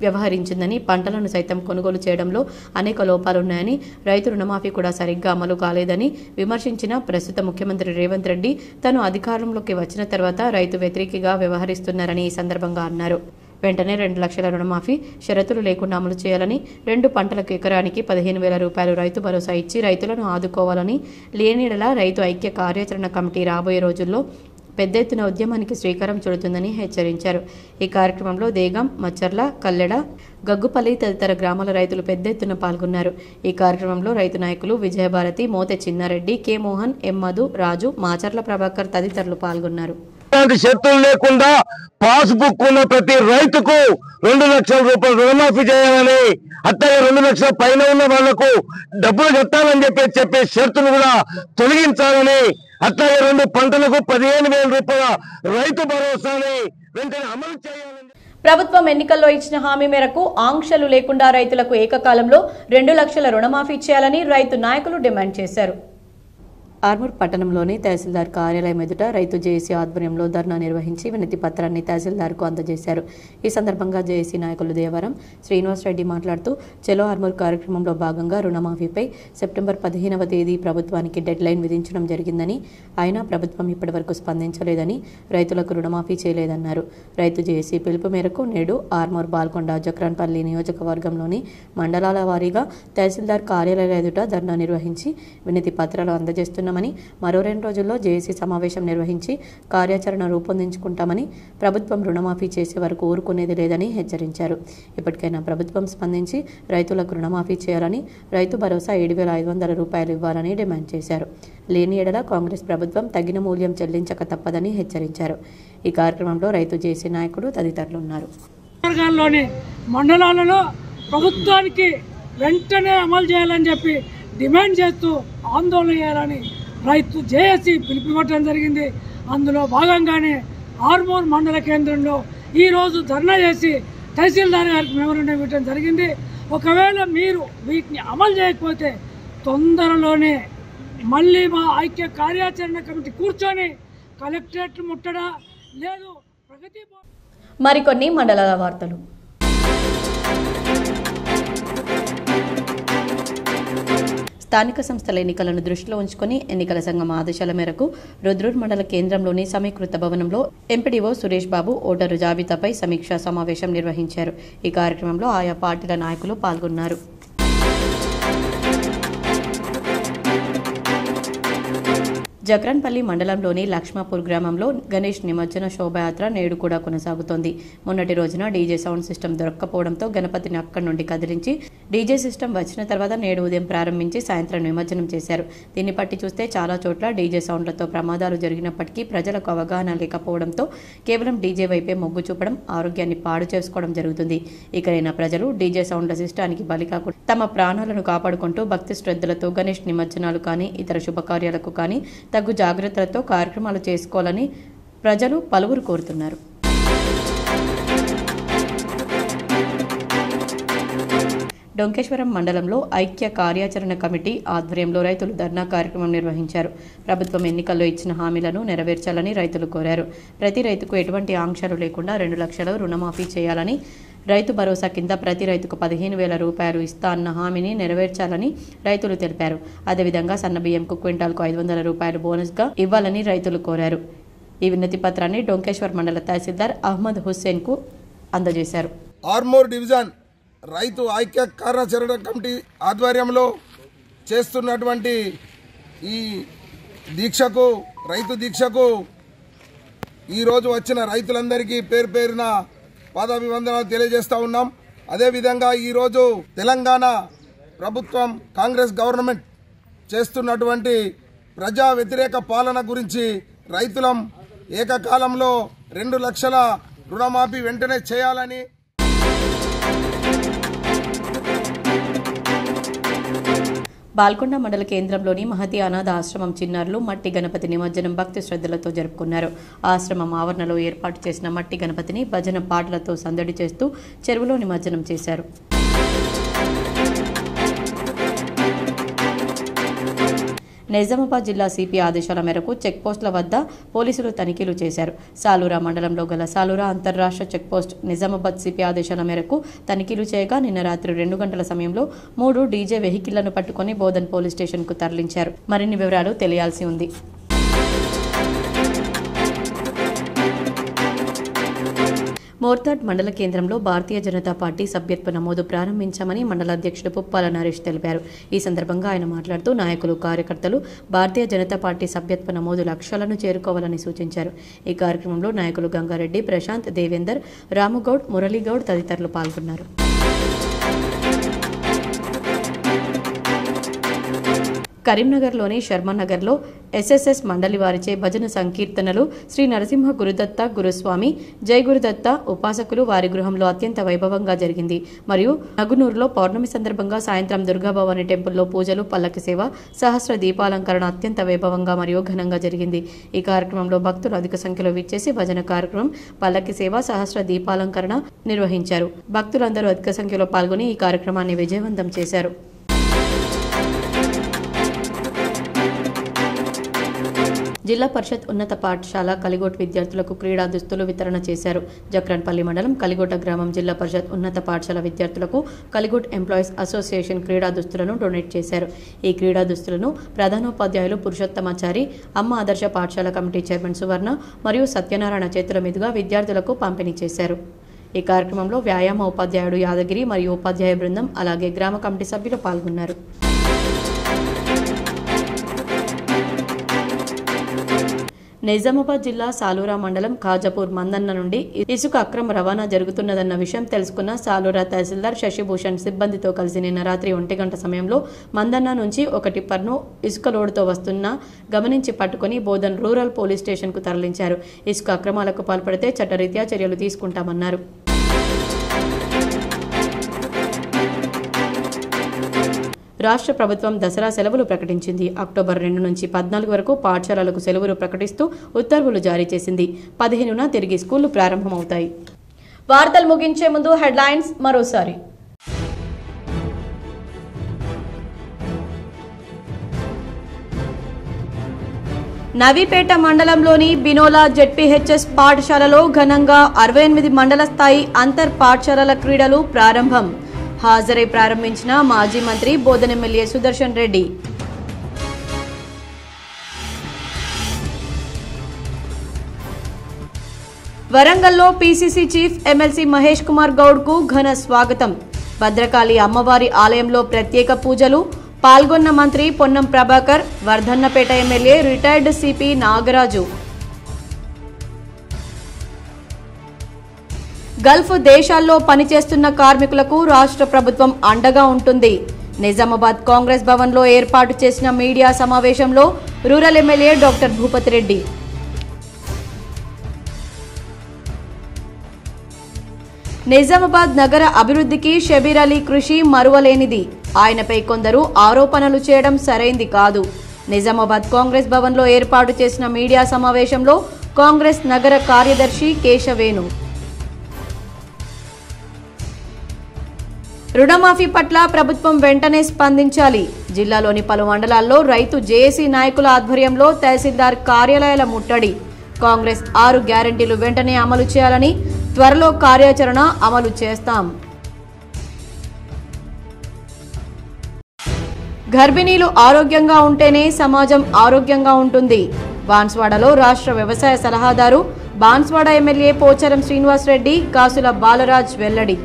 వ్యవహరించిందని, పంటలను సైతం కొనుగోలు చేయడంలో అనేక లోపాలున్నాయని, రైతు రుణమాఫీ కూడా సరిగ్గా అమలు కాలేదని విమర్శించిన ప్రస్తుత ముఖ్యమంత్రి రేవంత్ రెడ్డి తను అధికారంలోకి వచ్చిన తర్వాత రైతు వ్యతిరేకిగా వ్యవహరిస్తున్నారని ఈ సందర్భంగా అన్నారు. వెంటనే 2 లక్షల రుణమాఫీ షరతులు లేకుండా అమలు చేయాలని, 2 పంటలకు ఎకరానికి 15,000 రూపాయలు రైతు భరోసా ఇచ్చి రైతులను ఆదుకోవాలని, లేనిడలా రైతు ఐక్య కార్యాచరణ కమిటీ రాబోయే రోజుల్లో పెద్ద ఎత్తున ఉద్యమానికి శ్రీకారం చుడుతుందని హెచ్చరించారు. ఈ కార్యక్రమంలో దేగం, మచ్చర్ల, కల్లెడ, గగ్గుపల్లి తదితర గ్రామాల రైతులు పెద్ద ఎత్తున పాల్గొన్నారు. ఈ కార్యక్రమంలో రైతు నాయకులు విజయభారతి, మోతే చిన్నారెడ్డి, కె మోహన్, ఎం మధు, రాజు, మాచర్ల ప్రభాకర్ తదితరులు పాల్గొన్నారు. షరతులు లేకుండా పాస్బుక్ ఉన్న ప్రతి రైతుకు 2 లక్షల రూపాయలు రుణమాఫీ చేయాలని, అట్లాగే 2 లక్షల పైన ఉన్న వాళ్లకు డబ్బులు కట్టాలని చెప్పే షరతులు కూడా తొలగించాలని, అట్లాగే 2 పంటలకు 15,000 రూపాయల రైతు భరోసాని వెంటనే అమలు చేయాలని. ప్రభుత్వం ఎన్నికల్లో ఇచ్చిన హామీ మేరకు ఆంక్షలు లేకుండా రైతులకు ఏకకాలంలో 2 లక్షల రుణమాఫీ చేయాలని రైతు నాయకులు డిమాండ్ చేశారు. ఆర్మూర్ పట్టణంలోని తహసీల్దార్ కార్యాలయం ఎదుట రైతు జేఏసీ ఆధ్వర్యంలో ధర్నా నిర్వహించి వినతి పత్రాన్ని తహసీల్దార్కు అందజేశారు. ఈ సందర్భంగా జేఏసీ నాయకులు దేవరం శ్రీనివాసరెడ్డి మాట్లాడుతూ చలో ఆర్మూర్ కార్యక్రమంలో భాగంగా రుణమాఫీపై సెప్టెంబర్ 15వ తేదీ ప్రభుత్వానికి డెడ్ లైన్ విధించడం జరిగిందని, అయినా ప్రభుత్వం ఇప్పటివరకు స్పందించలేదని, రైతులకు రుణమాఫీ చేయలేదన్నారు. రైతు జేఏసీ పిలుపు మేరకు నేడు ఆర్మూర్, బాల్కొండ, జక్రాన్పల్లి నియోజకవర్గంలోని మండలాల వారీగా తహసీల్దార్ కార్యాలయాల ఎదుట ధర్నా నిర్వహించి వినతి పత్రాలు అందజేస్తున్నారు. మరో 2 రోజుల్లో జేఏసీ సమావేశం నిర్వహించి కార్యాచరణ రూపొందించుకుంటామని, ప్రభుత్వం రుణమాఫీ చేసే వరకు ఊరుకునేది లేదని హెచ్చరించారు. ఇప్పటికైనా ప్రభుత్వం స్పందించి రైతులకు రుణమాఫీ చేయాలని, రైతు భరోసా 7,500 రూపాయలు ఇవ్వాలని డిమాండ్ చేశారు. లేని ఎడల కాంగ్రెస్ ప్రభుత్వం తగిన మూల్యం చెల్లించక తప్పదని హెచ్చరించారు. ఈ కార్యక్రమంలో రైతు జేఏసీ నాయకులు తదితరులు ఉన్నారు. మండలాలలో ప్రభుత్వానికి వెంటనే అమలు చేయాలని చెప్పి డిమాండ్ చేస్తూ ఆందోళన చేయాలని రైతు జేఏసీ పిలుపునివ్వడం జరిగింది. అందులో భాగంగానే ఆర్మూర్ మండల కేంద్రంలో ఈరోజు ధర్నా చేసి తహసీల్దార్ గారికి మెమోరాండం ఇవ్వడం జరిగింది. ఒకవేళ మీరు వీటిని అమలు చేయకపోతే తొందరలోనే మళ్ళీ మా ఐక్య కార్యాచరణ కమిటీ కూర్చొని కలెక్టరేట్లు ముట్టడా లేదు ప్రగతి. మరికొన్ని మండలాల వార్తలు. స్థానిక సంస్థల ఎన్నికలను దృష్టిలో ఉంచుకుని ఎన్నికల సంఘం ఆదేశాల మేరకు రుద్రూర్ మండల కేంద్రంలోని సమీకృత భవనంలో ఎంపీడీఓ సురేష్ బాబు ఓటరు జాబితాపై సమీక్షా సమావేశం నిర్వహించారు. ఈ కార్యక్రమంలో ఆయా పార్టీల నాయకులు పాల్గొన్నారు. జక్రన్పల్లి మండలంలోని లక్ష్మాపూర్ గ్రామంలో గణేష్ నిమజ్జన శోభయాత్ర నేడు కూడా కొనసాగుతోంది. మొన్నటి రోజున డీజే సౌండ్ సిస్టమ్ దొరక్కపోవడంతో గణపతిని అక్కడి నుండి కదిలించి డీజే సిస్టమ్ వచ్చిన తర్వాత నేడు ఉదయం ప్రారంభించి సాయంత్రం నిమజ్జనం చేశారు. దీన్ని బట్టి చూస్తే చాలా చోట్ల డీజే సౌండ్లతో ప్రమాదాలు జరిగినప్పటికీ ప్రజలకు అవగాహన లేకపోవడంతో కేవలం డీజే వైపే మొగ్గు చూపడం, ఆరోగ్యాన్ని పాడు చేసుకోవడం జరుగుతుంది. ఇకనైనా ప్రజలు డీజే సౌండ్ల సిస్టానికి బలి కాకుండా తమ ప్రాణాలను కాపాడుకుంటూ భక్తి శ్రద్ధలతో గణేష్ నిమజ్జనాలు కానీ ఇతర శుభకార్యాలకు కానీ తగు జాగ్రత్తలతో కార్యక్రమాలు చేసుకోవాలని ప్రజలు పలువురు కోరుతున్నారు. డొంకేశ్వరం మండలంలో ఐక్య కార్యాచరణ కమిటీ ఆధ్వర్యంలో రైతులు ధర్నా కార్యక్రమం నిర్వహించారు. ప్రభుత్వం ఎన్నికల్లో ఇచ్చిన హామీలను నెరవేర్చాలని రైతులు కోరారు. ప్రతి రైతుకు ఎటువంటి ఆంక్షలు లేకుండా 2 లక్షల రుణమాఫీ చేయాలని, రైతు భరోసా కింద ప్రతి రైతుకు 15,000 రూపాయలు ఇస్తా అన్న హామీని నెరవేర్చాలని రైతులు తెలిపారు. అదేవిధంగా సన్నబియ్యంకు క్వింటాల్కు 500 రూపాయలు బోనస్గా ఇవ్వాలని రైతులు కోరారు. ఈ వినతి పత్రాన్ని డొంకేశ్వర్ మండల తహసీల్దార్ అహ్మద్ హుస్సేన్కు అందజేశారు. ఆర్మూర్ డివిజన్ రైతు ఐక్య కార్యాచరణ కమిటీ ఆధ్వర్యంలో చేస్తున్నటువంటి ఈ దీక్షకు, రైతు దీక్షకు ఈరోజు వచ్చిన రైతులందరికీ పేరు పేరున పాదాభివందనాలు తెలియజేస్తూ ఉన్నాం. అదేవిధంగా ఈరోజు తెలంగాణ ప్రభుత్వం, కాంగ్రెస్ గవర్నమెంట్ చేస్తున్నటువంటి ప్రజా వ్యతిరేక పాలన గురించి రైతులం ఏకకాలంలో 2 లక్షల రుణమాఫీ వెంటనే చేయాలని బాల్కొండ మండల కేంద్రంలోని మహతి అనాథ ఆశ్రమం చిన్నారులు మట్టి గణపతి నిమజ్జనం భక్తి శ్రద్ధలతో జరుపుకున్నారు. ఆశ్రమం ఆవరణలో ఏర్పాటు చేసిన మట్టి గణపతిని భజన పాటలతో సందడి చేస్తూ చెరువులో నిమజ్జనం చేశారు. నిజామాబాద్ జిల్లా సిపి ఆదేశాల మేరకు చెక్పోస్టుల వద్ద పోలీసులు తనిఖీలు చేశారు. సాలూరా మండలంలో గల సాలూరా అంతర్రాష్ట్ర చెక్పోస్ట్ నిజామాబాద్ సిపి ఆదేశాల మేరకు తనిఖీలు చేయగా నిన్న రాత్రి 2 గంటల సమయంలో 3 డీజే వెహికళ్లను పట్టుకుని బోధన్ పోలీస్ స్టేషన్కు తరలించారు. మరిన్ని వివరాలు తెలియాల్సి ఉంది. మోర్తాడ్ మండల కేంద్రంలో భారతీయ జనతా పార్టీ సభ్యత్వ నమోదు ప్రారంభించామని మండల అధ్యక్షుడు పుప్పాల నరేష్ తెలిపారు. ఈ సందర్భంగా ఆయన మాట్లాడుతూ నాయకులు, కార్యకర్తలు భారతీయ జనతా పార్టీ సభ్యత్వ నమోదు లక్ష్యాలను చేరుకోవాలని సూచించారు. ఈ కార్యక్రమంలో నాయకులు గంగారెడ్డి, ప్రశాంత్, దేవేందర్, రాముగౌడ్, మురళీగౌడ్ తదితరులు పాల్గొన్నారు. కరీంనగర్లోని శర్మనగర్లో ఎస్ఎస్ఎస్ మండలి వారిచే భజన సంకీర్తనలు శ్రీ నరసింహ గురుదత్త గురుస్వామి, జై గురుదత్త ఉపాసకులు వారి గృహంలో అత్యంత వైభవంగా జరిగింది. మరియు నగునూరులో పౌర్ణమి సందర్భంగా సాయంత్రం దుర్గాభవాని టెంపుల్లో పూజలు, పల్లకి సేవ, సహస్ర దీపాలంకరణ అత్యంత వైభవంగా మరియు ఘనంగా జరిగింది. ఈ కార్యక్రమంలో భక్తులు అధిక సంఖ్యలో విచ్చేసి భజన కార్యక్రమం, పల్లకి సేవ, సహస్ర దీపాలంకరణ నిర్వహించారు. భక్తులందరూ అధిక సంఖ్యలో పాల్గొని ఈ కార్యక్రమాన్ని విజయవంతం చేశారు. జిల్లా పరిషత్ ఉన్నత పాఠశాల కలిగోట్ విద్యార్థులకు క్రీడా దుస్తులు వితరణ చేశారు. జక్రన్పల్లి మండలం కలిగోట గ్రామం జిల్లా పరిషత్ ఉన్నత పాఠశాల విద్యార్థులకు కలిగోట్ ఎంప్లాయీస్ అసోసియేషన్ క్రీడా దుస్తులను డొనేట్ చేశారు. ఈ క్రీడా దుస్తులను ప్రధానోపాధ్యాయులు పురుషోత్తమాచారి, అమ్మ ఆదర్శ పాఠశాల కమిటీ చైర్మన్ సువర్ణ మరియు సత్యనారాయణ చేతుల మీదుగా విద్యార్థులకు పంపిణీ చేశారు. ఈ కార్యక్రమంలో వ్యాయామ ఉపాధ్యాయుడు యాదగిరి మరియు ఉపాధ్యాయ బృందం, అలాగే గ్రామ కమిటీ సభ్యులు పాల్గొన్నారు. నిజామాబాద్ జిల్లా సాలూరా మండలం ఖాజాపూర్ మందన్న నుండి ఇసుక అక్రమ రవాణా జరుగుతున్నదన్న విషయం తెలుసుకున్న సాలూరా తహసీల్దార్ శశిభూషణ్ సిబ్బందితో కలిసి నిన్న రాత్రి 1 గంట సమయంలో మందన్న నుంచి ఒక టిప్పర్ను ఇసుక లోడుతో వస్తున్నా గమనించి పట్టుకుని బోధన్ రూరల్ పోలీస్ స్టేషన్కు తరలించారు. ఇసుక అక్రమాలకు పాల్పడితే చట్టరీత్యా చర్యలు తీసుకుంటామన్నారు. రాష్ట్ర ప్రభుత్వం దసరా సెలవులు ప్రకటించింది. అక్టోబర్ 2 నుంచి 14 వరకు పాఠశాలలకు సెలవులు ప్రకటిస్తూ ఉత్తర్వులు జారీ చేసింది. 15న తిరిగి స్కూళ్లు ప్రారంభమవుతాయి. వార్తలు ముగించే ముందు హెడ్లైన్స్ మరోసారి. నవీపేట మండలంలోని బినోలా జెడ్పీహెచ్ఎస్ పాఠశాలలో ఘనంగా 68 మండల స్థాయి అంతర్ పాఠశాలల క్రీడలు ప్రారంభం. హాజరై ప్రారంభించిన మాజీ మంత్రి బోధన ఎమ్మెల్యే సుదర్శన్ రెడ్డి. వరంగల్లో PCC chief MLC Mahesh Kumar గౌడ్కు ఘన స్వాగతం. భద్రకాళి అమ్మవారి ఆలయంలో ప్రత్యేక పూజలు. పాల్గొన్న మంత్రి Ponnam Prabhakar, Wardhannapet MLA retired CP Nagaraju. Gulf దేశాల్లో పనిచేస్తున్న కార్మికులకు రాష్ట్ర ప్రభుత్వం అండగా ఉంటుంది. నిజామాబాద్ కాంగ్రెస్ భవన్లో ఏర్పాటు చేసిన మీడియా సమావేశంలో rural MLA doctor Bhupathi Reddy. Nizamabad నగర అభివృద్ధికి షబీర్ అలీ కృషి మరువలేనిది. ఆయనపై కొందరు ఆరోపణలు చేయడం సరైంది కాదు. నిజామాబాద్ కాంగ్రెస్ భవన్లో ఏర్పాటు చేసిన మీడియా సమావేశంలో కాంగ్రెస్ నగర కార్యదర్శి కేశవేణు. రుణమాఫీ పట్ల ప్రభుత్వం వెంటనే స్పందించాలి. జిల్లాలోని పలు మండలాల్లో రైతు జేఏసీ నాయకుల ఆధ్వర్యంలో తహసీల్దార్ కార్యాలయాల ముట్టడి. కాంగ్రెస్ 6 గ్యారెంటీలు వెంటనే అమలు చేయాలని, త్వరలో కార్యాచరణ అమలు చేస్తాం. గర్భిణీలు ఆరోగ్యంగా ఉంటేనే సమాజం ఆరోగ్యంగా ఉంటుంది. బాన్స్వాడలో రాష్ట్ర వ్యవసాయ సలహాదారు, బాన్స్వాడ ఎమ్మెల్యే పోచారం శ్రీనివాస్ రెడ్డి, కాసుల బాలరాజ్ వెల్లడి.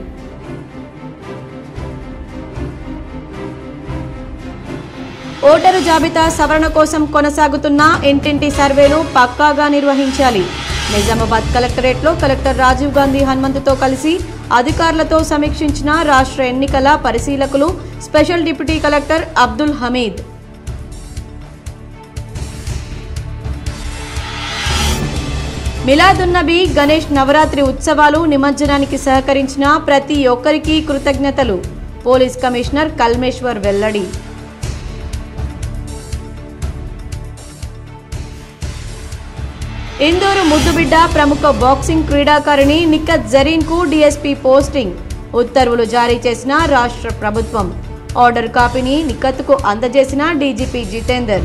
ఓటరు జాబితా సవరణ కోసం కొనసాగుతున్న ఇంటింటి సర్వేను పక్కాగా నిర్వహించాలి. నిజామాబాద్ కలెక్టరేట్లో కలెక్టర్ రాజీవ్ గాంధీ హనుమంతుతో కలిసి అధికారులతో సమీక్షించిన రాష్ట్ర ఎన్నికల పరిశీలకులు, special deputy collector Abdul Hameed. Miladunnabi Ganesh Navratri ఉత్సవాలు నిమజ్జనానికి సహకరించిన ప్రతి ఒక్కరికి కృతజ్ఞతలు. పోలీస్ కమిషనర్ కల్మేశ్వర్ వెల్లడి. ఇందూరు ముద్దుబిడ్డ ప్రముఖ బాక్సింగ్ క్రీడాకారిణి నిఖత్ జరీన్కు డీఎస్పీ పోస్టింగ్. ఉత్తర్వులు జారీ చేసిన రాష్ట్ర ప్రభుత్వం. ఆర్డర్ కాపీని నిఖత్కు అందజేసిన డీజీపీ జితేందర్.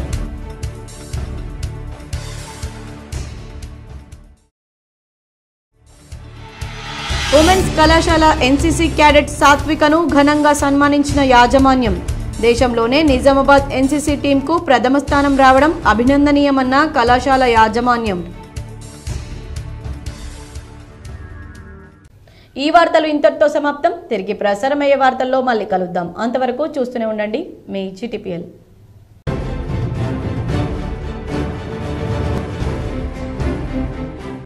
ఉమెన్స్ కళాశాల ఎన్సీసీ క్యాడెట్ సాత్వికను ఘనంగా సన్మానించిన యాజమాన్యం. దేశంలోనే నిజామాబాద్ ఎన్సీసీ టీంకు ప్రథమ స్థానం రావడం అభినందనీయమన్న కళాశాల యాజమాన్యం. ఈ వార్తలు ఇంతటితో సమాప్తం. తిరిగి ప్రసారమయ్యే వార్తల్లో మళ్ళీ కలుద్దాం. అంతవరకు చూస్తూనే ఉండండి మీ GTPL.